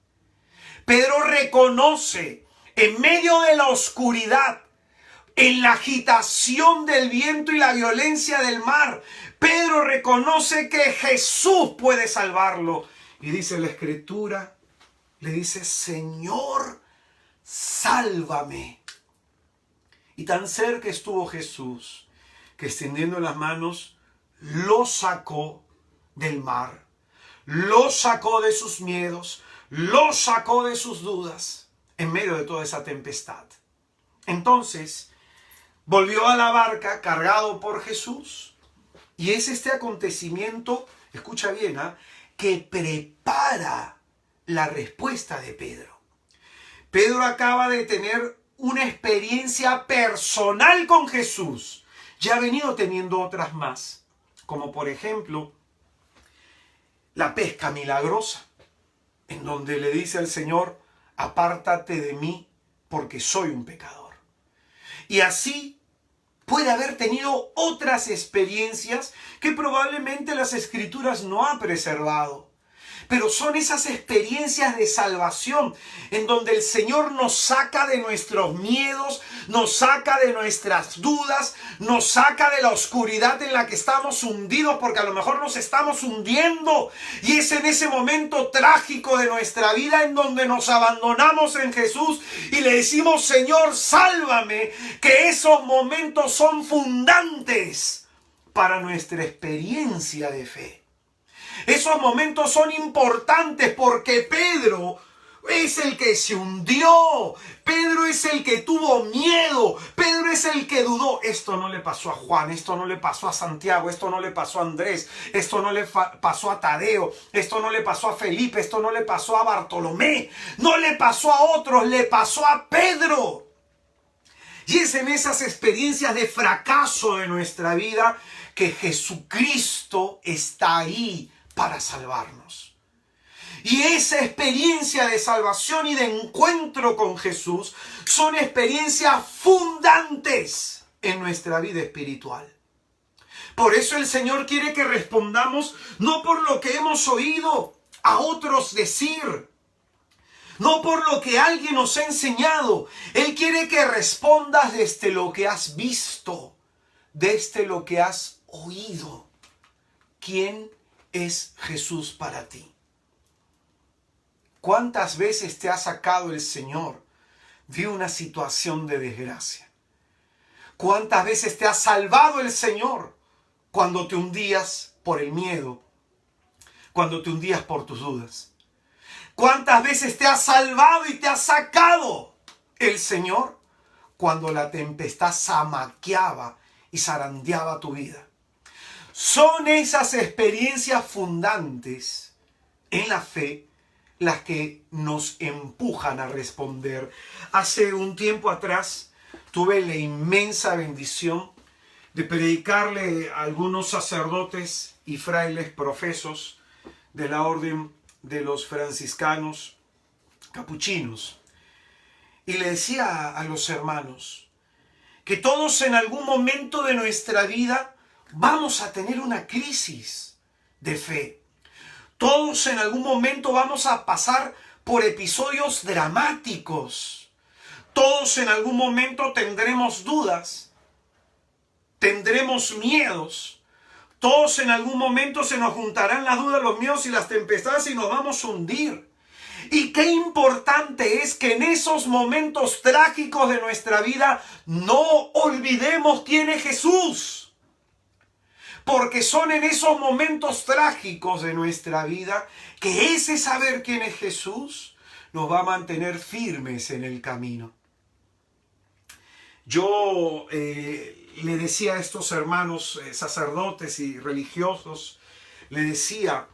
Pedro reconoce en medio de la oscuridad, en la agitación del viento y la violencia del mar, Pedro reconoce que Jesús puede salvarlo. Y dice la Escritura, le dice: Señor, sálvame. Y tan cerca estuvo Jesús, que extendiendo las manos, lo sacó del mar, lo sacó de sus miedos, lo sacó de sus dudas, en medio de toda esa tempestad. Entonces, volvió a la barca cargado por Jesús, y es este acontecimiento, escucha bien, que prepara la respuesta de Pedro. Pedro acaba de tener una experiencia personal con Jesús. Ya ha venido teniendo otras más, como por ejemplo la pesca milagrosa, en donde le dice al Señor: apártate de mí porque soy un pecador. Y así puede haber tenido otras experiencias que probablemente las Escrituras no han preservado. Pero son esas experiencias de salvación en donde el Señor nos saca de nuestros miedos, nos saca de nuestras dudas, nos saca de la oscuridad en la que estamos hundidos, porque a lo mejor nos estamos hundiendo. Y es en ese momento trágico de nuestra vida en donde nos abandonamos en Jesús y le decimos: Señor, sálvame, que esos momentos son fundantes para nuestra experiencia de fe. Esos momentos son importantes porque Pedro es el que se hundió. Pedro es el que tuvo miedo. Pedro es el que dudó. Esto no le pasó a Juan, esto no le pasó a Santiago, esto no le pasó a Andrés, esto no le pasó a Tadeo, esto no le pasó a Felipe, esto no le pasó a Bartolomé, no le pasó a otros, le pasó a Pedro. Y es en esas experiencias de fracaso de nuestra vida que Jesucristo está ahí para salvarnos. Y esa experiencia de salvación y de encuentro con Jesús son experiencias fundantes en nuestra vida espiritual. Por eso el Señor quiere que respondamos no por lo que hemos oído a otros decir, no por lo que alguien nos ha enseñado. Él quiere que respondas desde lo que has visto, desde lo que has oído. ¿Quién es Jesús para ti? ¿Cuántas veces te ha sacado el Señor de una situación de desgracia? ¿Cuántas veces te ha salvado el Señor cuando te hundías por el miedo, cuando te hundías por tus dudas? ¿Cuántas veces te ha salvado y te ha sacado el Señor cuando la tempestad zamaqueaba y zarandeaba tu vida? Son esas experiencias fundantes en la fe las que nos empujan a responder. Hace un tiempo atrás tuve la inmensa bendición de predicarle a algunos sacerdotes y frailes profesos de la orden de los franciscanos capuchinos. Y le decía a los hermanos que todos en algún momento de nuestra vida vamos a tener una crisis de fe. Todos en algún momento vamos a pasar por episodios dramáticos. Todos en algún momento tendremos dudas, tendremos miedos. Todos en algún momento se nos juntarán las dudas, los miedos y las tempestades y nos vamos a hundir. Y qué importante es que en esos momentos trágicos de nuestra vida no olvidemos quién es Jesús. Porque son en esos momentos trágicos de nuestra vida que ese saber quién es Jesús nos va a mantener firmes en el camino. Yo le decía a estos hermanos sacerdotes y religiosos, le decía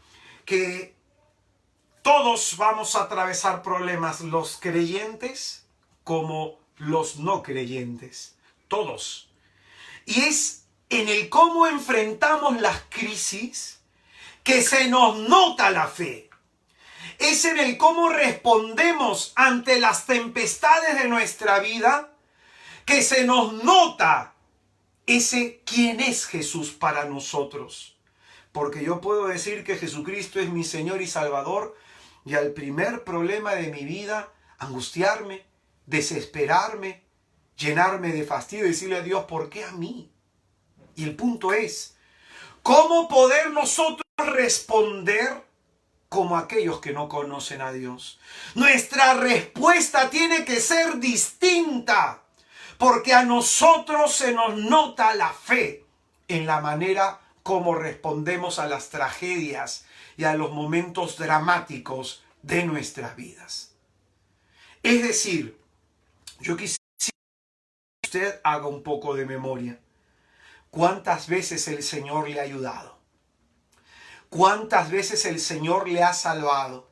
que todos vamos a atravesar problemas, los creyentes como los no creyentes, todos. Y es en el cómo enfrentamos las crisis que se nos nota la fe. Es en el cómo respondemos ante las tempestades de nuestra vida que se nos nota ese quién es Jesús para nosotros. Porque yo puedo decir que Jesucristo es mi Señor y Salvador, y al primer problema de mi vida, angustiarme, desesperarme, llenarme de fastidio y decirle a Dios, ¿por qué a mí? Y el punto es, ¿cómo poder nosotros responder como aquellos que no conocen a Dios? Nuestra respuesta tiene que ser distinta, porque a nosotros se nos nota la fe en la manera como respondemos a las tragedias y a los momentos dramáticos de nuestras vidas. Es decir, yo quisiera que usted haga un poco de memoria. ¿Cuántas veces el Señor le ha ayudado? ¿Cuántas veces el Señor le ha salvado?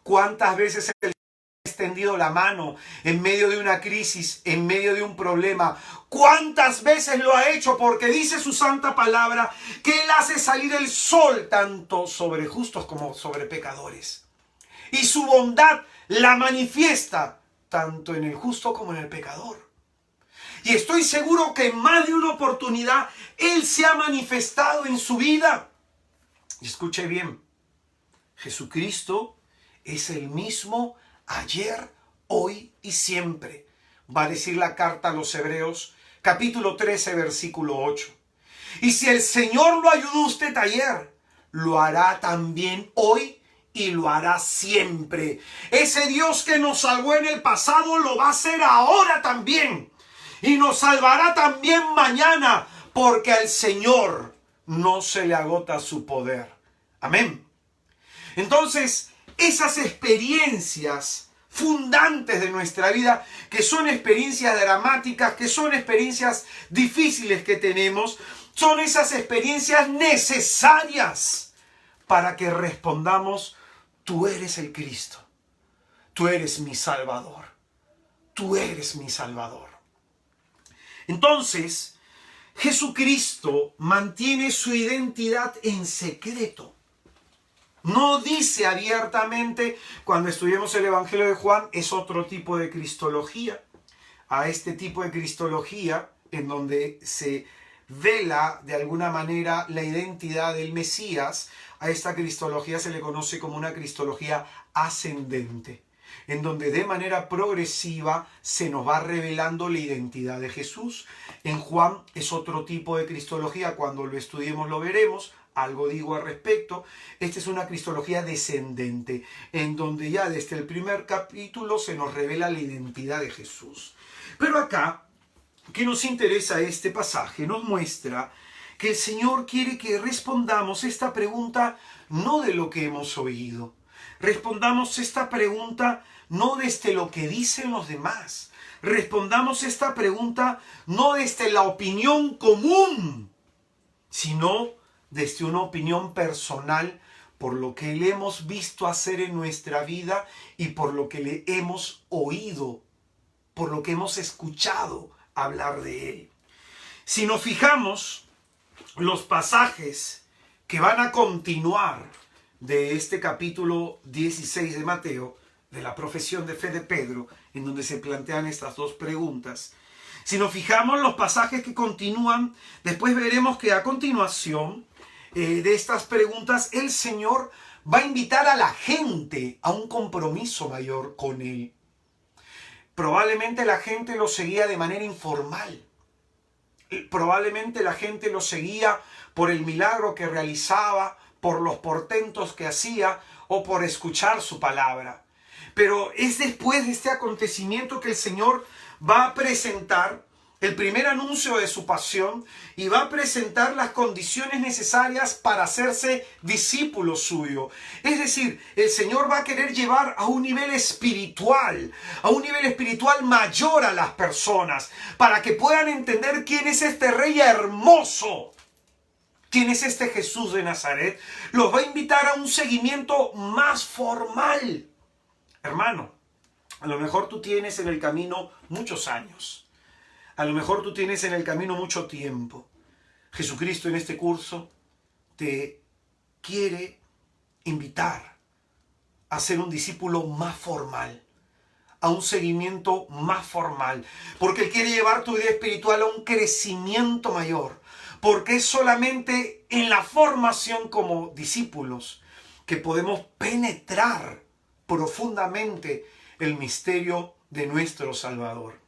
¿Cuántas veces el Señor ha extendido la mano en medio de una crisis, en medio de un problema? ¿Cuántas veces lo ha hecho? Porque dice su santa palabra que Él hace salir el sol tanto sobre justos como sobre pecadores. Y su bondad la manifiesta tanto en el justo como en el pecador. Y estoy seguro que en más de una oportunidad Él se ha manifestado en su vida. Y escuche bien, Jesucristo es el mismo ayer, hoy y siempre. Va a decir la carta a los Hebreos, capítulo 13, versículo 8. Y si el Señor lo ayudó a usted ayer, lo hará también hoy y lo hará siempre. Ese Dios que nos salvó en el pasado lo va a hacer ahora también. Y nos salvará también mañana, porque al Señor no se le agota su poder. Amén. Entonces, esas experiencias fundantes de nuestra vida, que son experiencias dramáticas, que son experiencias difíciles que tenemos, son esas experiencias necesarias para que respondamos, tú eres el Cristo, tú eres mi Salvador, tú eres mi Salvador. Entonces, Jesucristo mantiene su identidad en secreto. No dice abiertamente, cuando estudiemos el Evangelio de Juan, es otro tipo de cristología. A este tipo de cristología, en donde se vela de alguna manera la identidad del Mesías, a esta cristología se le conoce como una cristología ascendente, en donde de manera progresiva se nos va revelando la identidad de Jesús. En Juan es otro tipo de cristología, cuando lo estudiemos lo veremos, algo digo al respecto. Esta es una cristología descendente, en donde ya desde el primer capítulo se nos revela la identidad de Jesús. Pero acá, ¿qué nos interesa este pasaje? Nos muestra que el Señor quiere que respondamos esta pregunta no de lo que hemos oído. Respondamos esta pregunta no desde lo que dicen los demás. Respondamos esta pregunta no desde la opinión común, sino desde una opinión personal por lo que le hemos visto hacer en nuestra vida y por lo que le hemos oído, por lo que hemos escuchado hablar de Él. Si nos fijamos, los pasajes que van a continuar de este capítulo 16 de Mateo, de la profesión de fe de Pedro, en donde se plantean estas dos preguntas. Si nos fijamos los pasajes que continúan, después veremos que a continuación de estas preguntas, el Señor va a invitar a la gente a un compromiso mayor con Él. Probablemente la gente lo seguía de manera informal. Probablemente la gente lo seguía por el milagro que realizaba, por los portentos que hacía o por escuchar su palabra. Pero es después de este acontecimiento que el Señor va a presentar el primer anuncio de su pasión y va a presentar las condiciones necesarias para hacerse discípulo suyo. Es decir, el Señor va a querer llevar a un nivel espiritual mayor a las personas, para que puedan entender quién es este Rey hermoso, quién es este Jesús de Nazaret. Los va a invitar a un seguimiento más formal. Hermano, a lo mejor tú tienes en el camino muchos años. A lo mejor tú tienes en el camino mucho tiempo. Jesucristo en este curso te quiere invitar a ser un discípulo más formal, a un seguimiento más formal, porque Él quiere llevar tu vida espiritual a un crecimiento mayor, porque es solamente en la formación como discípulos que podemos penetrar profundamente el misterio de nuestro Salvador.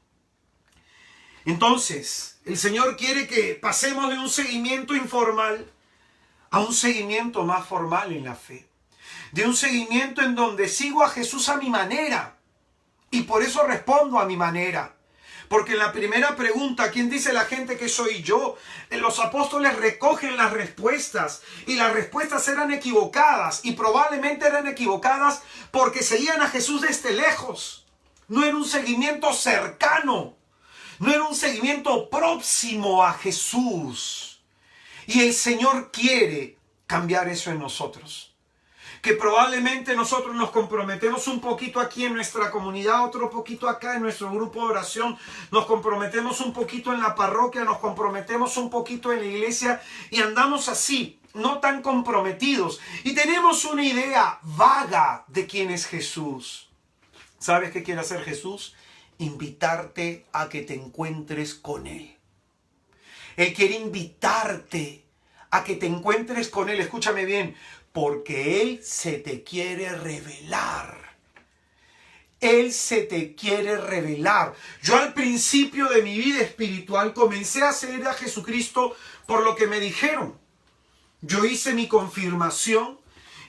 Entonces, el Señor quiere que pasemos de un seguimiento informal a un seguimiento más formal en la fe. De un seguimiento en donde sigo a Jesús a mi manera. Y por eso respondo a mi manera. Porque en la primera pregunta, ¿quién dice la gente que soy yo? Los apóstoles recogen las respuestas. Y las respuestas eran equivocadas. Y probablemente eran equivocadas porque seguían a Jesús desde lejos. No era un seguimiento cercano. No era un seguimiento próximo a Jesús. Y el Señor quiere cambiar eso en nosotros. Que probablemente nosotros nos comprometemos un poquito aquí en nuestra comunidad, otro poquito acá en nuestro grupo de oración, nos comprometemos un poquito en la parroquia, nos comprometemos un poquito en la iglesia y andamos así, no tan comprometidos. Y tenemos una idea vaga de quién es Jesús. ¿Sabes qué quiere hacer Jesús? Invitarte a que te encuentres con Él. Él quiere invitarte a que te encuentres con Él. Escúchame bien, porque Él se te quiere revelar. Él se te quiere revelar. Yo al principio de mi vida espiritual comencé a seguir a Jesucristo por lo que me dijeron. Yo hice mi confirmación.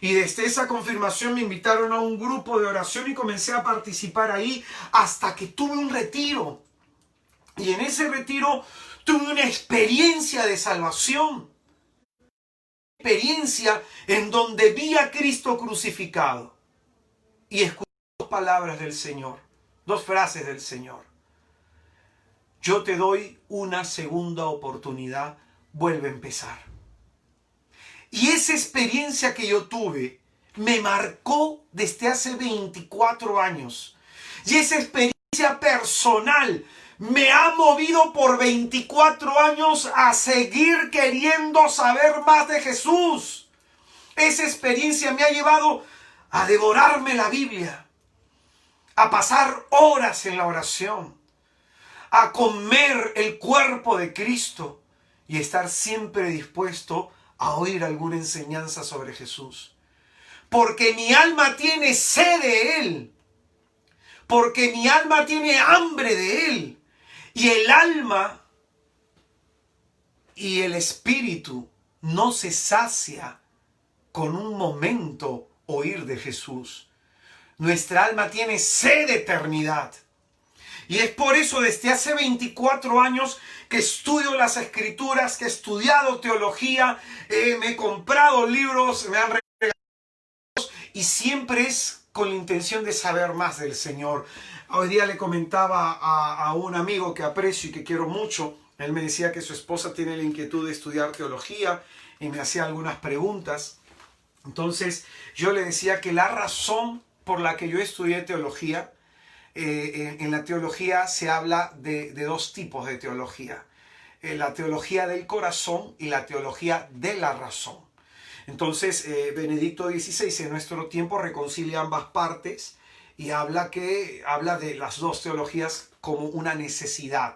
Y desde esa confirmación me invitaron a un grupo de oración y comencé a participar ahí hasta que tuve un retiro. Y en ese retiro tuve una experiencia de salvación. Experiencia en donde vi a Cristo crucificado. Y escuché dos palabras del Señor, dos frases del Señor. Yo te doy una segunda oportunidad, vuelve a empezar. Y esa experiencia que yo tuve me marcó desde hace 24 años. Y esa experiencia personal me ha movido por 24 años a seguir queriendo saber más de Jesús. Esa experiencia me ha llevado a devorarme la Biblia, a pasar horas en la oración, a comer el cuerpo de Cristo y estar siempre dispuesto a oír alguna enseñanza sobre Jesús. Porque mi alma tiene sed de Él. Porque mi alma tiene hambre de Él. Y el alma y el espíritu no se sacia con un momento oír de Jesús. Nuestra alma tiene sed de eternidad. Y es por eso desde hace 24 años que estudio las Escrituras, que he estudiado teología, me he comprado libros, me han regalado, y siempre es con la intención de saber más del Señor. Hoy día le comentaba a un amigo que aprecio y que quiero mucho. Él me decía que su esposa tiene la inquietud de estudiar teología y me hacía algunas preguntas. Entonces yo le decía que la razón por la que yo estudié teología, en la teología se habla de dos tipos de teología. La teología del corazón y la teología de la razón. Entonces, Benedicto XVI en nuestro tiempo reconcilia ambas partes y habla de las dos teologías como una necesidad.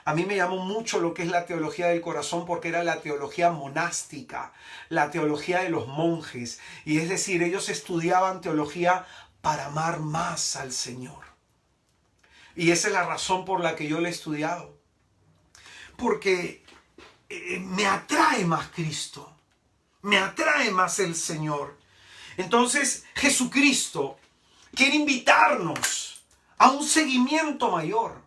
A mí me llamó mucho lo que es la teología del corazón porque era la teología monástica, la teología de los monjes. Y es decir, ellos estudiaban teología para amar más al Señor. Y esa es la razón por la que yo lo he estudiado. Porque me atrae más Cristo. Me atrae más el Señor. Entonces Jesucristo quiere invitarnos a un seguimiento mayor.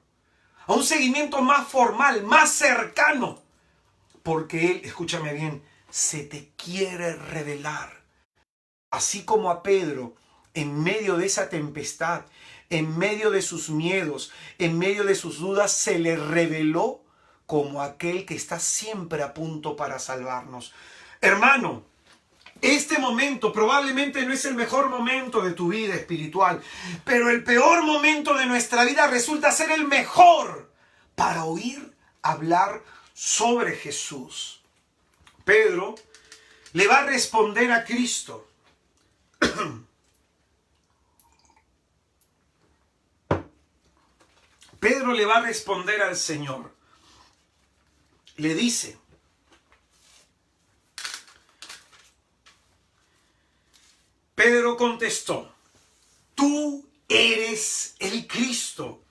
A un seguimiento más formal, más cercano. Porque Él, escúchame bien, se te quiere revelar. Así como a Pedro, en medio de esa tempestad, en medio de sus miedos, en medio de sus dudas, se le reveló como aquel que está siempre a punto para salvarnos. Hermano, este momento probablemente no es el mejor momento de tu vida espiritual, pero el peor momento de nuestra vida resulta ser el mejor para oír hablar sobre Jesús. Pedro le va a responder a Cristo. Pedro le va a responder al Señor. Le dice: Pedro contestó: tú eres el Cristo,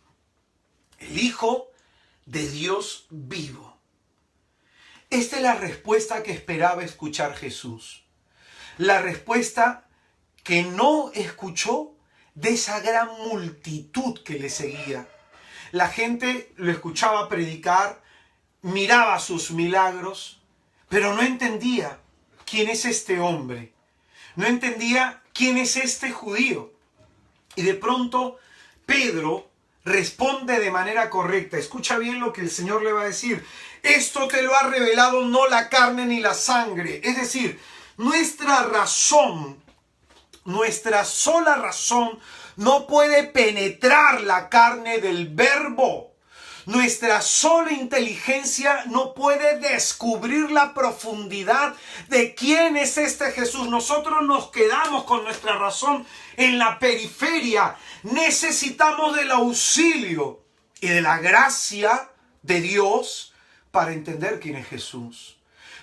el Hijo de Dios vivo. Esta es la respuesta que esperaba escuchar Jesús. La respuesta que no escuchó de esa gran multitud que le seguía. La gente lo escuchaba predicar, miraba sus milagros, pero no entendía quién es este hombre. No entendía quién es este judío. Y de pronto Pedro responde de manera correcta. Escucha bien lo que el Señor le va a decir. Esto te lo ha revelado no la carne ni la sangre. Es decir, nuestra razón, nuestra sola razón, no puede penetrar la carne del verbo. Nuestra sola inteligencia no puede descubrir la profundidad de quién es este Jesús. Nosotros nos quedamos con nuestra razón en la periferia. Necesitamos del auxilio y de la gracia de Dios para entender quién es Jesús.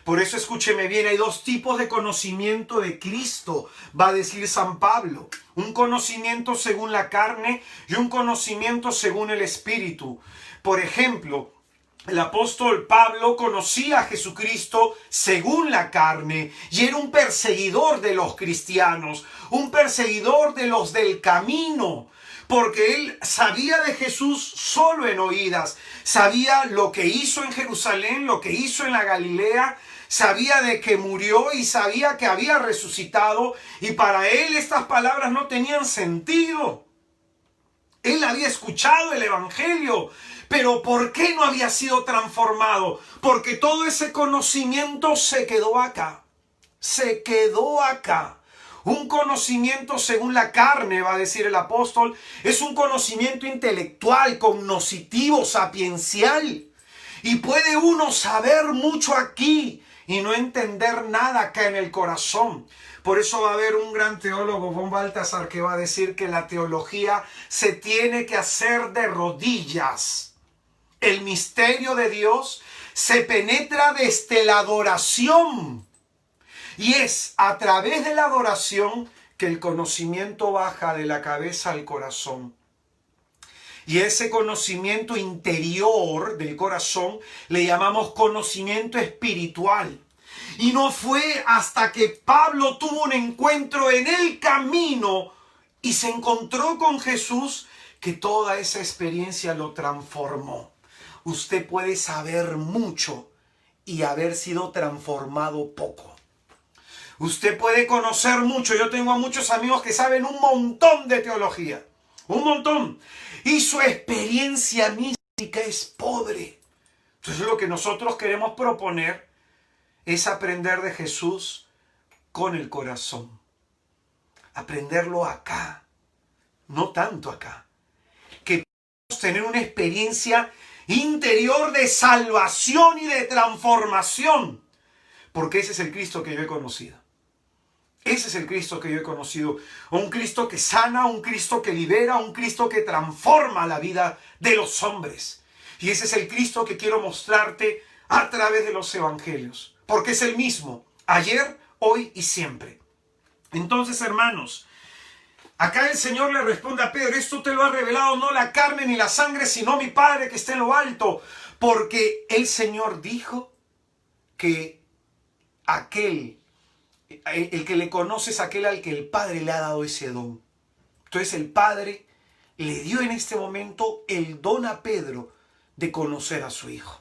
Por eso escúcheme bien, hay dos tipos de conocimiento de Cristo, va a decir San Pablo. Un conocimiento según la carne y un conocimiento según el Espíritu. Por ejemplo, el apóstol Pablo conocía a Jesucristo según la carne y era un perseguidor de los cristianos, un perseguidor de los del camino. Porque él sabía de Jesús solo en oídas, sabía lo que hizo en Jerusalén, lo que hizo en la Galilea, sabía de que murió y sabía que había resucitado, y para él estas palabras no tenían sentido. Él había escuchado el evangelio, pero ¿por qué no había sido transformado? Porque todo ese conocimiento se quedó acá, se quedó acá. Un conocimiento según la carne, va a decir el apóstol, es un conocimiento intelectual, cognoscitivo, sapiencial. Y puede uno saber mucho aquí y no entender nada acá en el corazón. Por eso va a haber un gran teólogo, von Balthasar, que va a decir que la teología se tiene que hacer de rodillas. El misterio de Dios se penetra desde la adoración. Y es a través de la adoración que el conocimiento baja de la cabeza al corazón. Y ese conocimiento interior del corazón le llamamos conocimiento espiritual. Y no fue hasta que Pablo tuvo un encuentro en el camino y se encontró con Jesús que toda esa experiencia lo transformó. Usted puede saber mucho y haber sido transformado poco. Usted puede conocer mucho. Yo tengo a muchos amigos que saben un montón de teología. Un montón. Y su experiencia mística es pobre. Entonces lo que nosotros queremos proponer es aprender de Jesús con el corazón. Aprenderlo acá. No tanto acá. Que podamos tener una experiencia interior de salvación y de transformación. Porque ese es el Cristo que yo he conocido. Ese es el Cristo que yo he conocido. Un Cristo que sana, un Cristo que libera, un Cristo que transforma la vida de los hombres. Y ese es el Cristo que quiero mostrarte a través de los evangelios. Porque es el mismo, ayer, hoy y siempre. Entonces, hermanos, Acá el Señor le responde a Pedro, esto te lo ha revelado no la carne ni la sangre, sino mi Padre que está en lo alto. Porque el Señor dijo que el que le conoce es aquel al que el Padre le ha dado ese don. Entonces el Padre le dio en este momento el don a Pedro de conocer a su Hijo.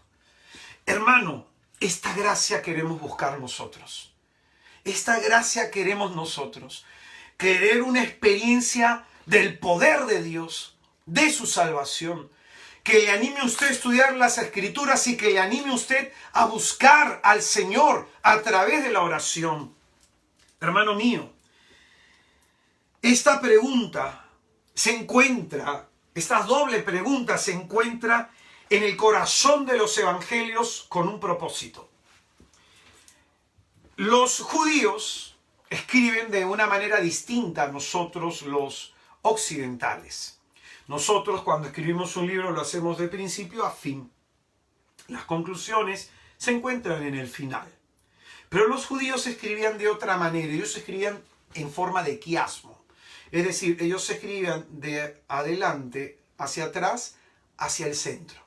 Hermano, esta gracia queremos buscar nosotros. Esta gracia queremos nosotros. Querer una experiencia del poder de Dios, de su salvación. Que le anime a usted a estudiar las Escrituras y que le anime a usted a buscar al Señor a través de la oración. Hermano mío, esta pregunta esta doble pregunta se encuentra en el corazón de los evangelios con un propósito. Los judíos escriben de una manera distinta a nosotros los occidentales. Nosotros cuando escribimos un libro lo hacemos de principio a fin. Las conclusiones se encuentran en el final. Pero los judíos escribían de otra manera. Ellos escribían en forma de quiasmo. Es decir, ellos escribían de adelante hacia atrás, hacia el centro.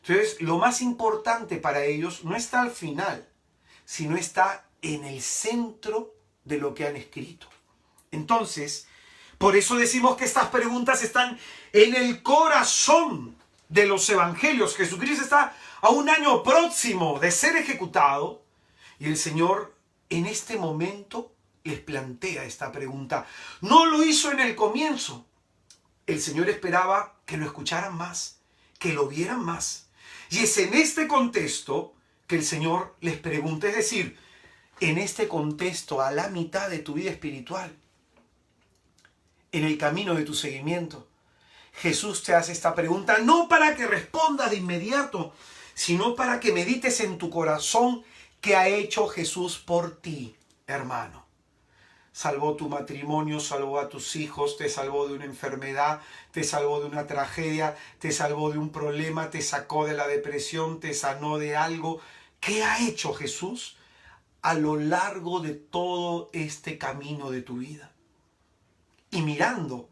Entonces, lo más importante para ellos no está al final, sino está en el centro de lo que han escrito. Entonces, por eso decimos que estas preguntas están en el corazón de los evangelios. Jesucristo está a un año próximo de ser ejecutado y el Señor en este momento les plantea esta pregunta. No lo hizo en el comienzo. El Señor esperaba que lo escucharan más, que lo vieran más. Y es en este contexto que el Señor les pregunta, es decir, en este contexto, a la mitad de tu vida espiritual, en el camino de tu seguimiento, Jesús te hace esta pregunta, no para que respondas de inmediato, sino para que medites en tu corazón qué ha hecho Jesús por ti, hermano. Salvó tu matrimonio, salvó a tus hijos, te salvó de una enfermedad, te salvó de una tragedia, te salvó de un problema, te sacó de la depresión, te sanó de algo. ¿Qué ha hecho Jesús a lo largo de todo este camino de tu vida? Y mirando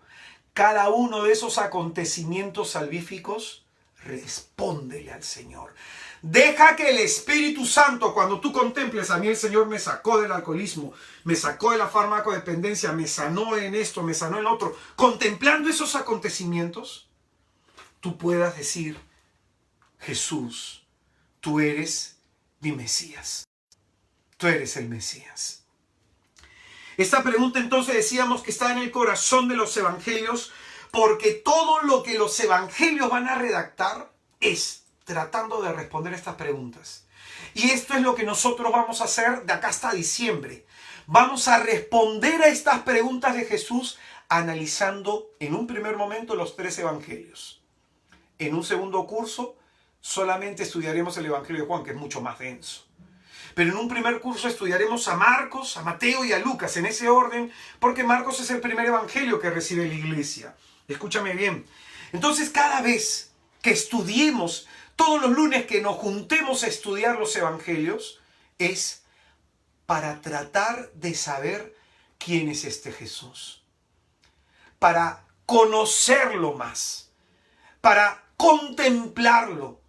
cada uno de esos acontecimientos salvíficos, respóndele al Señor. Deja que el Espíritu Santo, cuando tú contemples, a mí el Señor me sacó del alcoholismo, me sacó de la farmacodependencia, me sanó en esto, me sanó en lo otro. Contemplando esos acontecimientos, tú puedas decir, Jesús, tú eres mi Mesías. Tú eres el Mesías. Esta pregunta entonces decíamos que está en el corazón de los evangelios, porque todo lo que los evangelios van a redactar es tratando de responder estas preguntas. Y esto es lo que nosotros vamos a hacer de acá hasta diciembre. Vamos a responder a estas preguntas de Jesús analizando en un primer momento los 3 evangelios. En un segundo curso solamente estudiaremos el Evangelio de Juan, que es mucho más denso. Pero en un primer curso estudiaremos a Marcos, a Mateo y a Lucas, en ese orden, porque Marcos es el primer evangelio que recibe la iglesia. Escúchame bien. Entonces, cada vez que estudiemos, todos los lunes que nos juntemos a estudiar los evangelios, es para tratar de saber quién es este Jesús. Para conocerlo más, para contemplarlo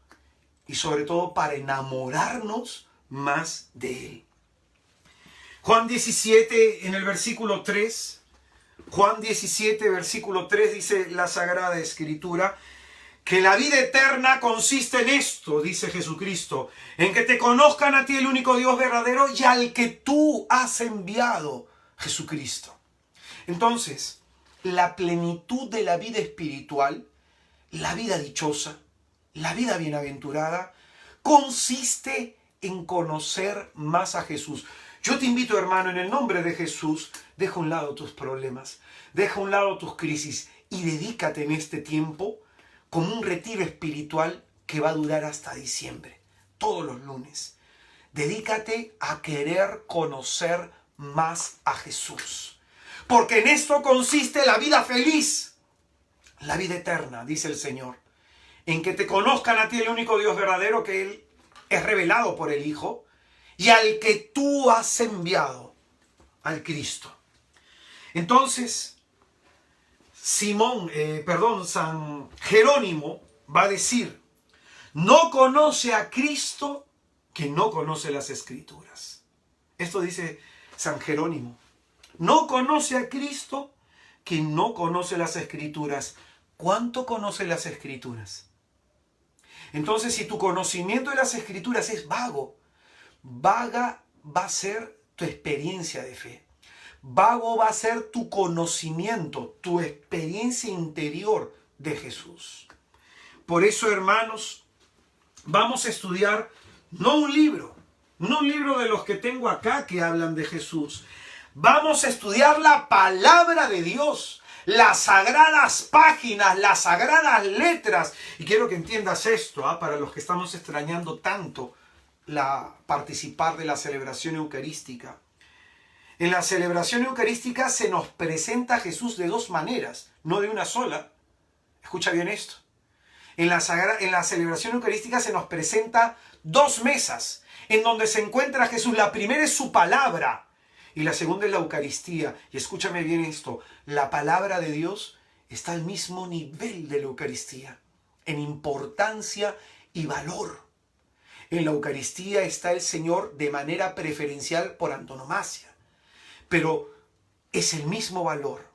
y sobre todo para enamorarnos más de él. Juan 17 en el versículo 3, Juan 17 versículo 3 dice la Sagrada Escritura, que la vida eterna consiste en esto, dice Jesucristo, en que te conozcan a ti el único Dios verdadero y al que tú has enviado, Jesucristo. Entonces, la plenitud de la vida espiritual, la vida dichosa, la vida bienaventurada, consiste en conocer más a Jesús. Yo te invito, hermano, en el nombre de Jesús, deja a un lado tus problemas, deja a un lado tus crisis y dedícate en este tiempo como un retiro espiritual que va a durar hasta diciembre, todos los lunes. Dedícate a querer conocer más a Jesús, porque en esto consiste la vida feliz, la vida eterna, dice el Señor, en que te conozcan a ti el único Dios verdadero, que Él es revelado por el Hijo, y al que tú has enviado, al Cristo. Entonces, San Jerónimo va a decir: no conoce a Cristo quien no conoce las Escrituras. Esto dice San Jerónimo. No conoce a Cristo quien no conoce las Escrituras. ¿Cuánto conoce las Escrituras? Entonces, si tu conocimiento de las Escrituras es vago, vaga va a ser tu experiencia de fe. Vago va a ser tu conocimiento, tu experiencia interior de Jesús. Por eso, hermanos, vamos a estudiar no un libro de los que tengo acá que hablan de Jesús. Vamos a estudiar la palabra de Dios, las sagradas páginas, las sagradas letras. Y quiero que entiendas esto, para los que estamos extrañando tanto participar de la celebración eucarística. En la celebración eucarística se nos presenta a Jesús de dos maneras, no de una sola. Escucha bien esto. En la celebración eucarística se nos presenta dos mesas en donde se encuentra Jesús. La primera es su palabra y la segunda es la Eucaristía. Y escúchame bien esto, la palabra de Dios está al mismo nivel de la Eucaristía, en importancia y valor. En la Eucaristía está el Señor de manera preferencial por antonomasia, pero es el mismo valor.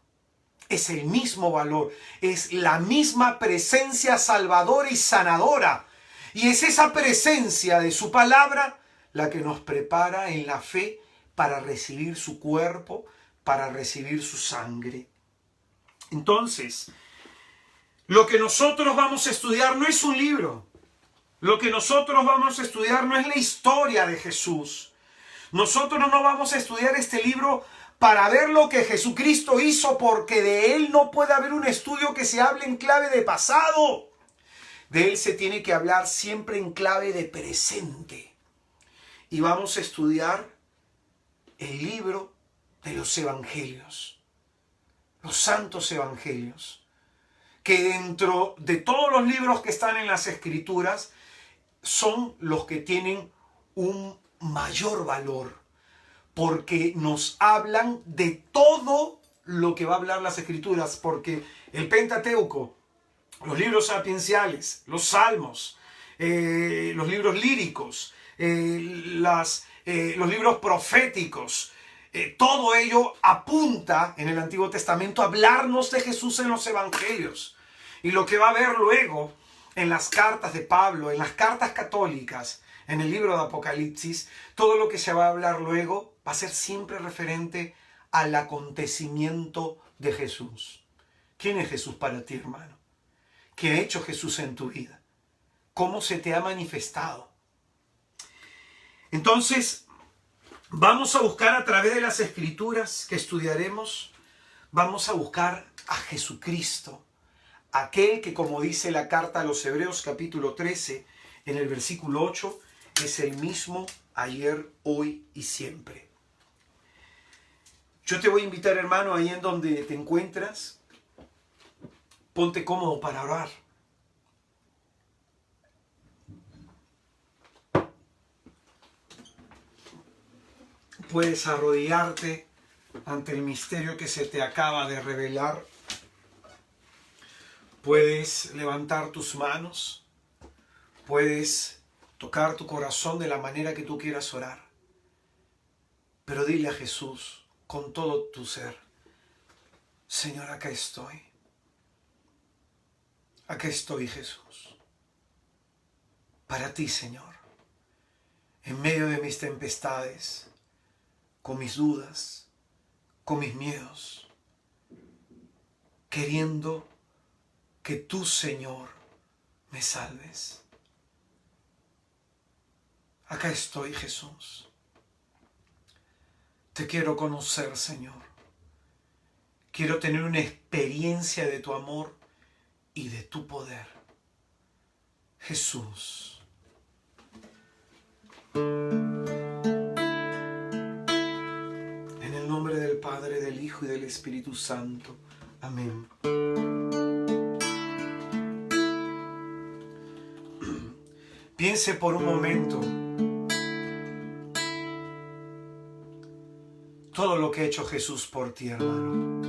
Es el mismo valor, es la misma presencia salvadora y sanadora. Y es esa presencia de su palabra la que nos prepara en la fe para recibir su cuerpo, para recibir su sangre. Entonces, lo que nosotros vamos a estudiar no es un libro. Lo que nosotros vamos a estudiar no es la historia de Jesús. Nosotros no vamos a estudiar este libro para ver lo que Jesucristo hizo, porque de Él no puede haber un estudio que se hable en clave de pasado. De Él se tiene que hablar siempre en clave de presente. Y vamos a estudiar el libro de los evangelios, los santos evangelios, que dentro de todos los libros que están en las Escrituras son los que tienen un mayor valor, porque nos hablan de todo lo que va a hablar las Escrituras, porque el Pentateuco, los libros sapienciales, los salmos, los libros líricos, los libros proféticos, todo ello apunta en el Antiguo Testamento a hablarnos de Jesús en los evangelios. Y lo que va a haber luego en las cartas de Pablo, en las cartas católicas, en el libro de Apocalipsis, todo lo que se va a hablar luego va a ser siempre referente al acontecimiento de Jesús. ¿Quién es Jesús para ti, hermano? ¿Qué ha hecho Jesús en tu vida? ¿Cómo se te ha manifestado? Entonces, vamos a buscar a través de las Escrituras que estudiaremos, vamos a buscar a Jesucristo, aquel que, como dice la carta a los Hebreos capítulo 13, en el versículo 8, es el mismo ayer, hoy y siempre. Yo te voy a invitar, hermano, ahí en donde te encuentras, ponte cómodo para orar. Puedes arrodillarte ante el misterio que se te acaba de revelar. Puedes levantar tus manos. Puedes tocar tu corazón de la manera que tú quieras orar. Pero dile a Jesús con todo tu ser: Señor, acá estoy. Acá estoy, Jesús. Para ti, Señor. En medio de mis tempestades, con mis dudas, con mis miedos, queriendo que tú, Señor, me salves. Acá estoy, Jesús. Te quiero conocer, Señor. Quiero tener una experiencia de tu amor y de tu poder. Jesús. En el nombre del Padre, del Hijo y del Espíritu Santo. Amén. Piense por un momento todo lo que ha hecho Jesús por ti, hermano.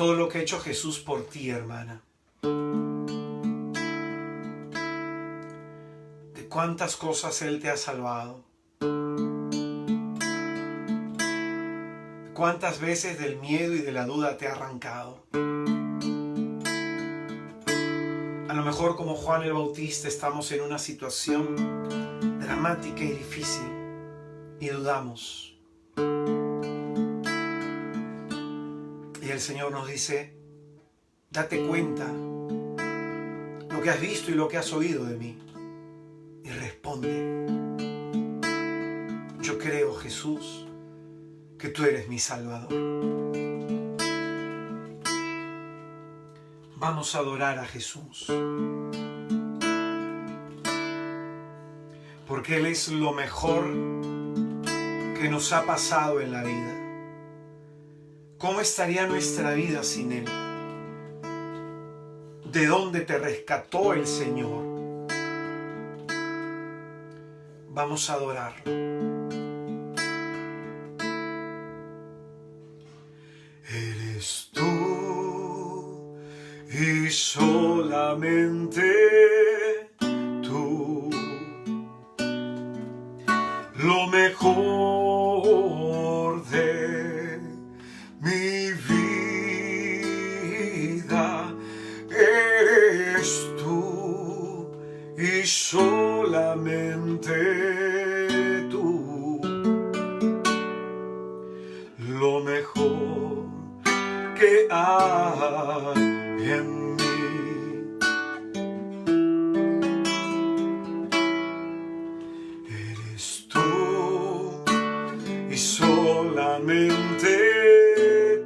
todo lo que ha hecho Jesús por ti, hermana. De cuántas cosas Él te ha salvado. Cuántas veces del miedo y de la duda te ha arrancado. A lo mejor como Juan el Bautista estamos en una situación dramática y difícil y dudamos. Y el Señor nos dice, date cuenta lo que has visto y lo que has oído de mí y responde. Yo creo, Jesús, que tú eres mi Salvador. Vamos a adorar a Jesús, porque Él es lo mejor que nos ha pasado en la vida. ¿Cómo estaría nuestra vida sin Él? ¿De dónde te rescató el Señor? Vamos a adorarlo. Eres tú y solamente tú, lo mejor de mi vida. Eres tú y solamente tú, lo mejor que hay en mí. Eres tú y solamente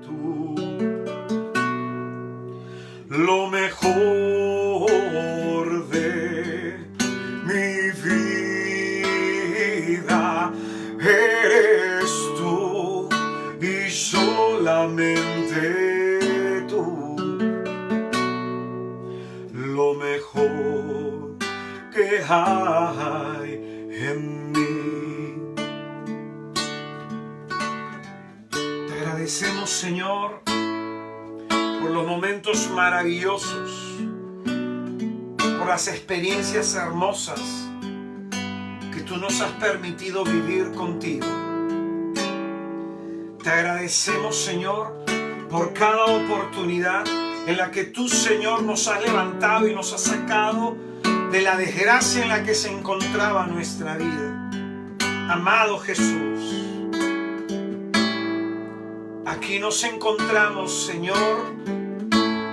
tú, lo mejor de mi vida. Eres tú y solamente tú, lo mejor que hay en mí. Te agradecemos, Señor, por los momentos maravillosos, por las experiencias hermosas que tú nos has permitido vivir contigo. Te agradecemos, Señor, por cada oportunidad en la que tú, Señor, nos has levantado y nos has sacado de la desgracia en la que se encontraba nuestra vida. Amado Jesús, aquí nos encontramos, Señor,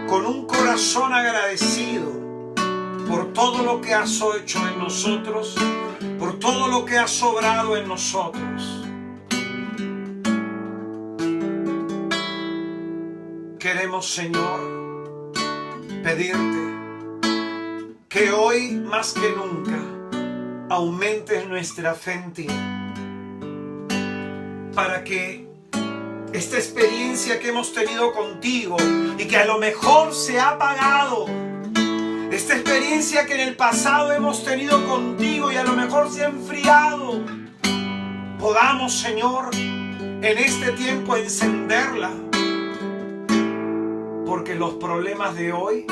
con un corazón agradecido por todo lo que has hecho en nosotros, por todo lo que has obrado en nosotros. Queremos, Señor, pedirte que hoy más que nunca aumentes nuestra fe en ti, para que esta experiencia que hemos tenido contigo y que a lo mejor se ha apagado, esta experiencia que en el pasado hemos tenido contigo y a lo mejor se ha enfriado, podamos, Señor, en este tiempo encenderla. Porque los problemas de hoy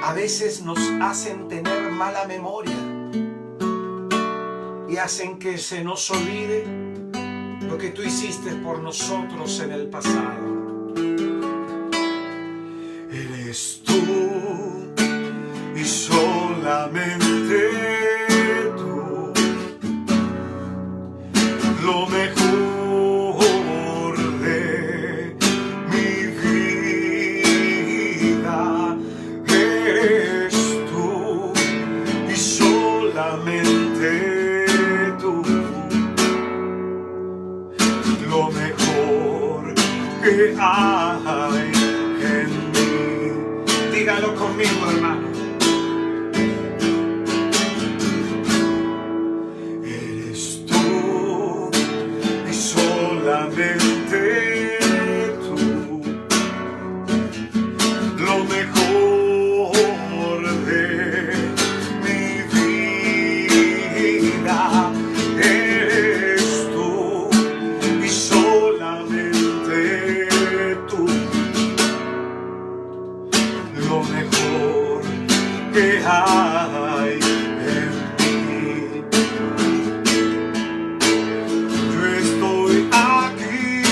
a veces nos hacen tener mala memoria y hacen que se nos olvide lo que tú hiciste por nosotros en el pasado. Eres tú y solamente tú, lo mejor de mi vida. Eres tú y solamente tú, lo mejor que hay en mí. Dígalo conmigo, hermano. Eres tú y solamente tú, lo mejor de mi vida. Eres tú y solamente tú, hay en mí. Yo estoy aquí,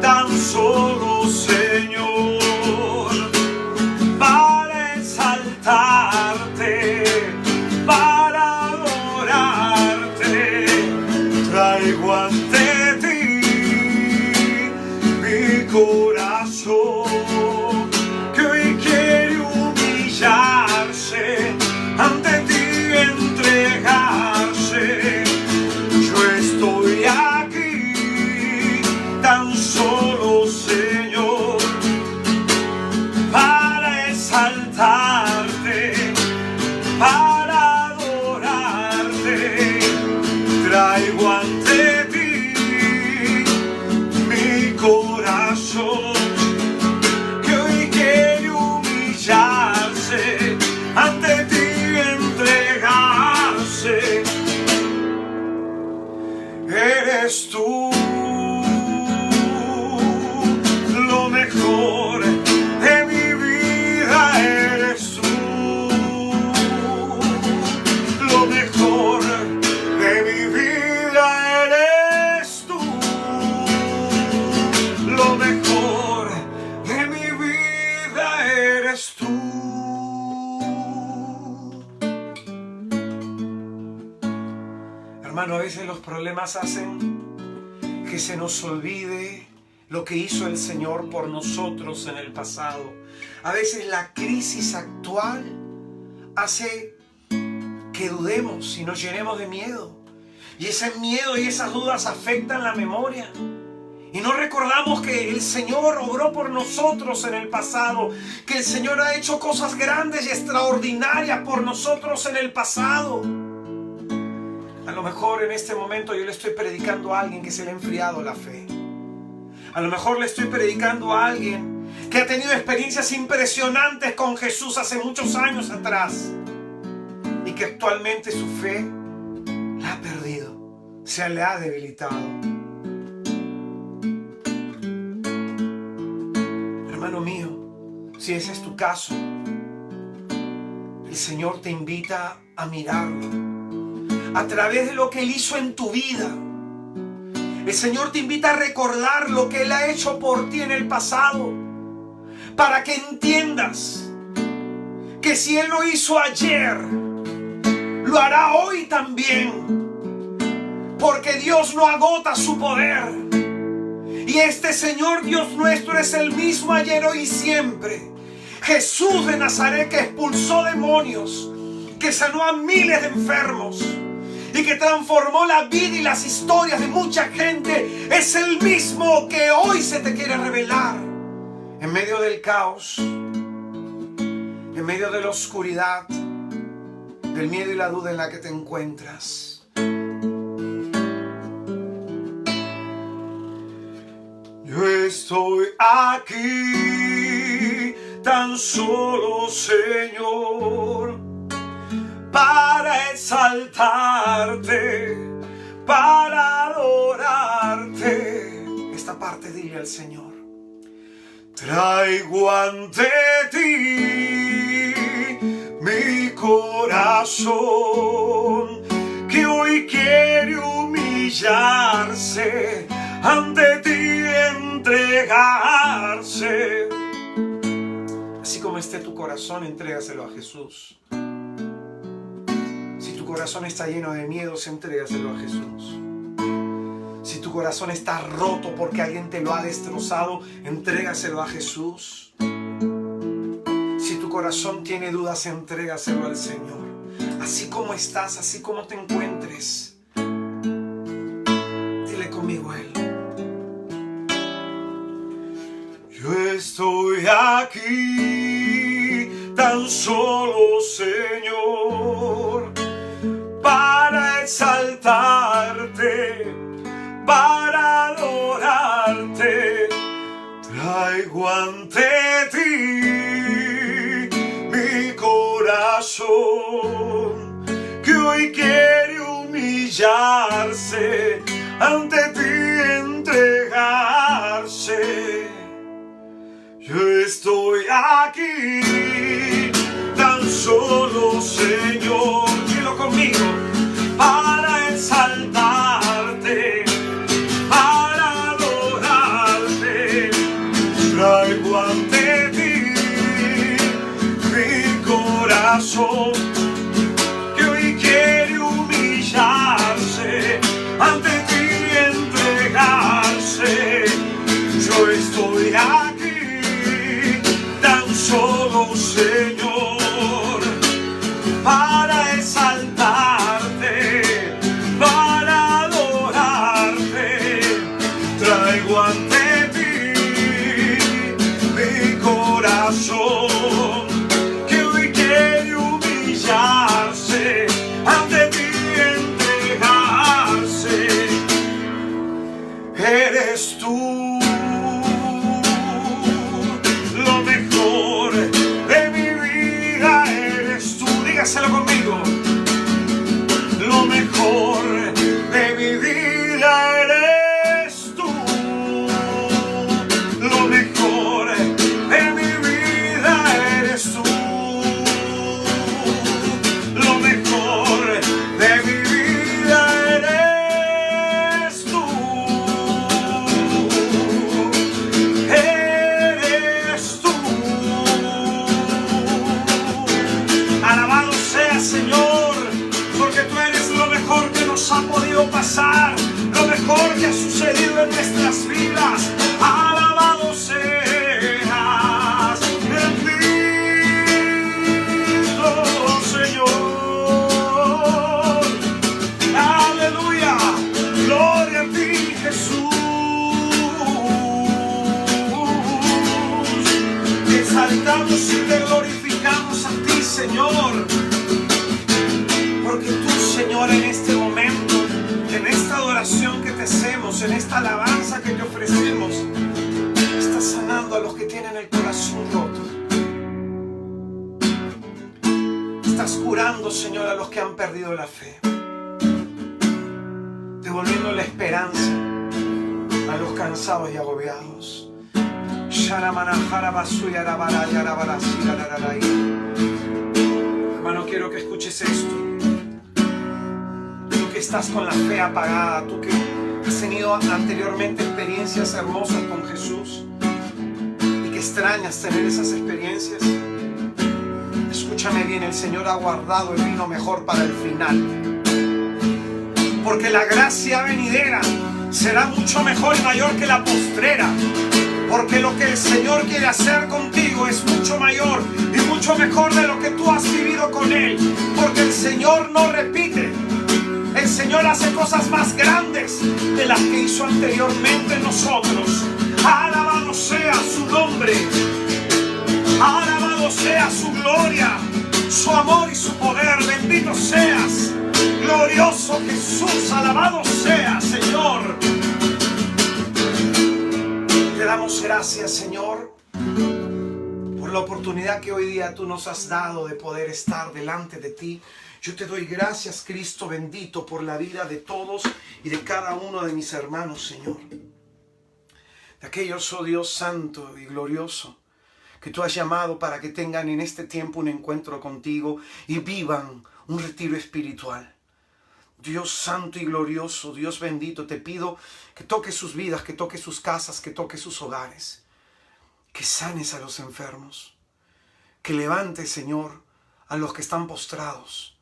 tan solo, Señor, para exaltarte, para adorarte. Traigo ante ti mi corazón, que hoy quiere humillarse, ante ti entregarse. Yo estoy aquí, tan solo, Señor, para exaltarte, para adorarte. Traigo ante ti mi corazón, que hoy quiere humillarse, ante ti entregarse. Eres tú lo mejor de mi vida, eres tú lo mejor de mi vida, eres tú lo mejor de mi vida, eres tú. Hermano, a veces los problemas hacen que se nos olvide lo que hizo el Señor por nosotros en el pasado. A veces la crisis actual hace que dudemos y nos llenemos de miedo. Y ese miedo y esas dudas afectan la memoria. Y no recordamos que el Señor obró por nosotros en el pasado, que el Señor ha hecho cosas grandes y extraordinarias por nosotros en el pasado. A lo mejor en este momento yo le estoy predicando a alguien que se le ha enfriado la fe. A lo mejor le estoy predicando a alguien que ha tenido experiencias impresionantes con Jesús hace muchos años atrás y que actualmente su fe la ha perdido, se le ha debilitado. Hermano mío, si ese es tu caso, el Señor te invita a mirarlo a través de lo que Él hizo en tu vida. El Señor te invita a recordar lo que Él ha hecho por ti en el pasado, para que entiendas que si Él lo hizo ayer, lo hará hoy también, porque Dios no agota su poder. Y este Señor Dios nuestro es el mismo ayer, hoy y siempre. Jesús de Nazaret, que expulsó demonios, que sanó a miles de enfermos y que transformó la vida y las historias de mucha gente, es el mismo que hoy se te quiere revelar en medio del caos, en medio de la oscuridad, del miedo y la duda en la que te encuentras. Yo estoy aquí, tan solo, Señor, para exaltarte, para adorarte. Esta parte dile al Señor: traigo ante ti mi corazón, que hoy quiere humillarse, ante ti entregarse. Así como esté tu corazón, entrégaselo a Jesús. Si tu corazón está lleno de miedos, entrégaselo a Jesús. Si tu corazón está roto porque alguien te lo ha destrozado, entrégaselo a Jesús. Si tu corazón tiene dudas, entrégaselo al Señor. Así como estás, así como te encuentres, dile conmigo a Él: yo estoy aquí, tan solo, Señor, para exaltarte, para adorarte. Traigo ante ti mi corazón, que hoy quiere humillarse, ante ti entregarse. Yo estoy aquí, tan solo Señor, dilo conmigo, para exaltarte, para adorarte, traigo ante ti mi corazón, que hoy quiere humillarse, ante ti entregarse. Yo estoy aquí, tan solo Señor, para exaltarte, para adorarte, traigo ante ti mi corazón, que hoy quiere humillarse, ante ti entregarse. Eres tú lo mejor de mi vida, eres tú, dígaselo conmigo. Lo mejor de mi vida eres tú. Lo mejor de mi vida eres tú. Lo mejor de mi vida eres tú. Eres tú. Alabado sea, Señor, porque tú eres lo mejor que nos ha podido pasar, lo mejor que ha sucedido en nuestras vidas. Alabado seas, bendito Señor. Aleluya, gloria a ti, Jesús. Te exaltamos y te glorificamos a ti, Señor. Porque tú, Señor, en este momento, en esta adoración que te hacemos, en esta alabanza que te ofrecemos, estás sanando a los que tienen el corazón roto. Estás curando, Señor, a los que han perdido la fe. Devolviendo la esperanza a los cansados y agobiados. Hermano, quiero que escuches esto. Tú que estás con la fe apagada, tú que has tenido anteriormente experiencias hermosas con Jesús y que extrañas tener esas experiencias, escúchame bien, el Señor ha guardado el vino mejor para el final. Porque la gracia venidera será mucho mejor y mayor que la postrera. Porque lo que el Señor quiere hacer contigo es mucho mayor y mucho mejor de lo que tú has vivido con Él. Porque el Señor no repite. El Señor hace cosas más grandes de las que hizo anteriormente en nosotros. Alabado sea su nombre. Alabado sea su gloria, su amor y su poder. Bendito seas, glorioso Jesús. Alabado sea, Señor. Te damos gracias, Señor, por la oportunidad que hoy día tú nos has dado de poder estar delante de ti. Yo te doy gracias, Cristo bendito, por la vida de todos y de cada uno de mis hermanos, Señor. De aquellos, oh Dios santo y glorioso, que tú has llamado para que tengan en este tiempo un encuentro contigo y vivan un retiro espiritual. Dios santo y glorioso, Dios bendito, te pido que toques sus vidas, que toques sus casas, que toques sus hogares, que sanes a los enfermos, que levantes, Señor, a los que están postrados.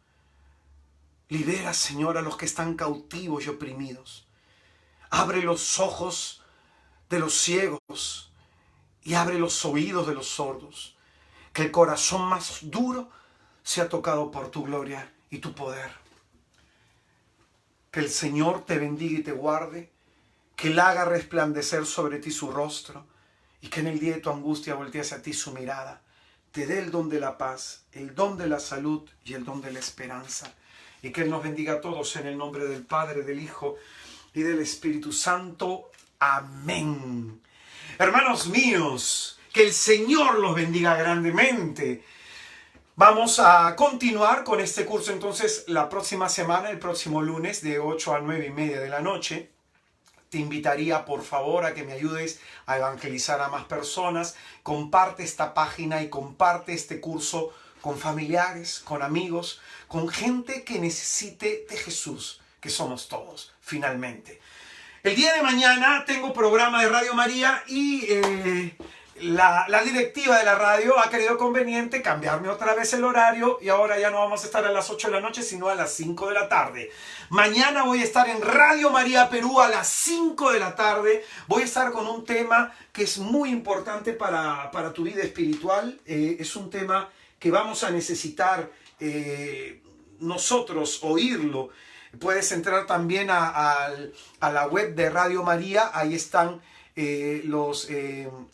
Libera, Señor, a los que están cautivos y oprimidos. Abre los ojos de los ciegos y abre los oídos de los sordos. Que el corazón más duro sea tocado por tu gloria y tu poder. Que el Señor te bendiga y te guarde, que Él haga resplandecer sobre ti su rostro y que en el día de tu angustia voltee hacia ti su mirada. Te dé el don de la paz, el don de la salud y el don de la esperanza. Y que Él nos bendiga a todos en el nombre del Padre, del Hijo y del Espíritu Santo. Amén. Hermanos míos, que el Señor los bendiga grandemente. Vamos a continuar con este curso entonces la próxima semana, el próximo lunes de 8 a 9 y media de la noche. Te invitaría por favor a que me ayudes a evangelizar a más personas. Comparte esta página y comparte este curso con familiares, con amigos, con gente que necesite de Jesús, que somos todos, finalmente. El día de mañana tengo programa de Radio María y la directiva de la radio ha querido conveniente cambiarme otra vez el horario y ahora ya no vamos a estar a las 8 de la noche, sino a las 5 de la tarde. Mañana voy a estar en Radio María Perú a las 5 de la tarde. Voy a estar con un tema que es muy importante para tu vida espiritual. Es un tema que vamos a necesitar nosotros oírlo. Puedes entrar también a la web de Radio María, ahí están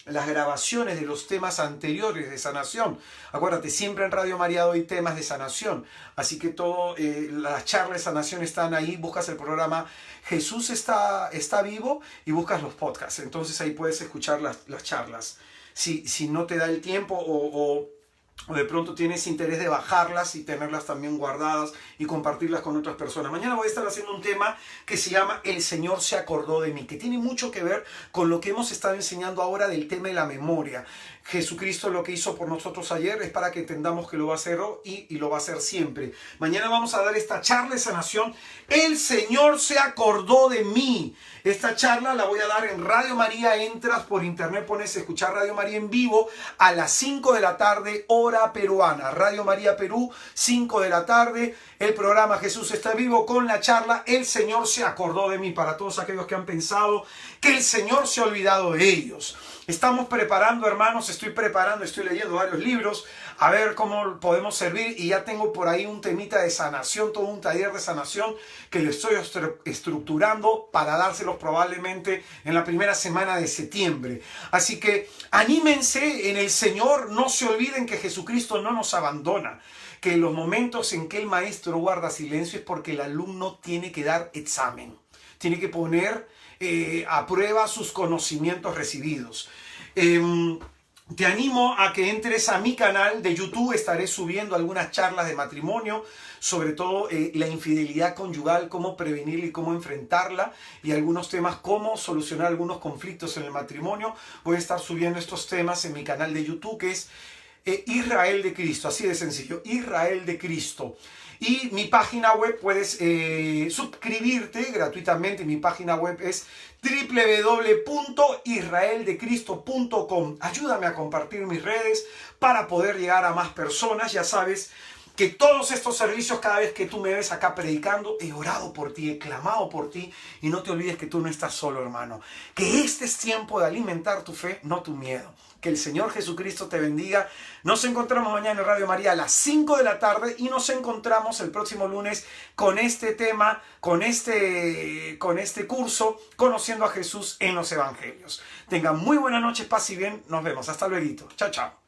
las grabaciones de los temas anteriores de sanación. Acuérdate, siempre en Radio María doy temas de sanación, así que las charlas de sanación están ahí. Buscas el programa Jesús está vivo y buscas los podcasts, entonces ahí puedes escuchar las charlas. Si no te da el tiempo o de pronto tienes interés de bajarlas y tenerlas también guardadas y compartirlas con otras personas. Mañana voy a estar haciendo un tema que se llama El Señor se acordó de mí, que tiene mucho que ver con lo que hemos estado enseñando ahora del tema de la memoria. Jesucristo lo que hizo por nosotros ayer es para que entendamos que lo va a hacer hoy y lo va a hacer siempre. Mañana vamos a dar esta charla de sanación. El Señor se acordó de mí. Esta charla la voy a dar en Radio María. Entras por internet, pones escuchar Radio María en vivo a las 5 de la tarde, hora peruana. Radio María Perú, 5 de la tarde. El programa Jesús está vivo con la charla El Señor se acordó de mí. Para todos aquellos que han pensado que el Señor se ha olvidado de ellos. Estamos preparando, hermanos, estoy leyendo varios libros, a ver cómo podemos servir, y ya tengo por ahí un temita de sanación, todo un taller de sanación que lo estoy estructurando para dárselos probablemente en la primera semana de septiembre. Así que anímense en el Señor, no se olviden que Jesucristo no nos abandona, que en los momentos en que el maestro guarda silencio es porque el alumno tiene que dar examen, tiene que poner a prueba sus conocimientos recibidos. Te animo a que entres a mi canal de YouTube. Estaré subiendo algunas charlas de matrimonio, sobre todo la infidelidad conyugal, cómo prevenirla y cómo enfrentarla, y algunos temas, cómo solucionar algunos conflictos en el matrimonio. Voy a estar subiendo estos temas en mi canal de YouTube, que es Israel de Cristo, así de sencillo, Israel de Cristo. Y mi página web, puedes suscribirte gratuitamente. Mi página web es www.israeldecristo.com. Ayúdame a compartir mis redes para poder llegar a más personas. Ya sabes que todos estos servicios, cada vez que tú me ves acá predicando, he orado por ti, he clamado por ti, y no te olvides que tú no estás solo, hermano. Que este es tiempo de alimentar tu fe, no tu miedo. Que el Señor Jesucristo te bendiga. Nos encontramos mañana en Radio María a las 5 de la tarde y nos encontramos el próximo lunes con este tema, con este curso, Conociendo a Jesús en los Evangelios. Tengan muy buena noche, paz y bien. Nos vemos. Hasta luego. Chao, chao.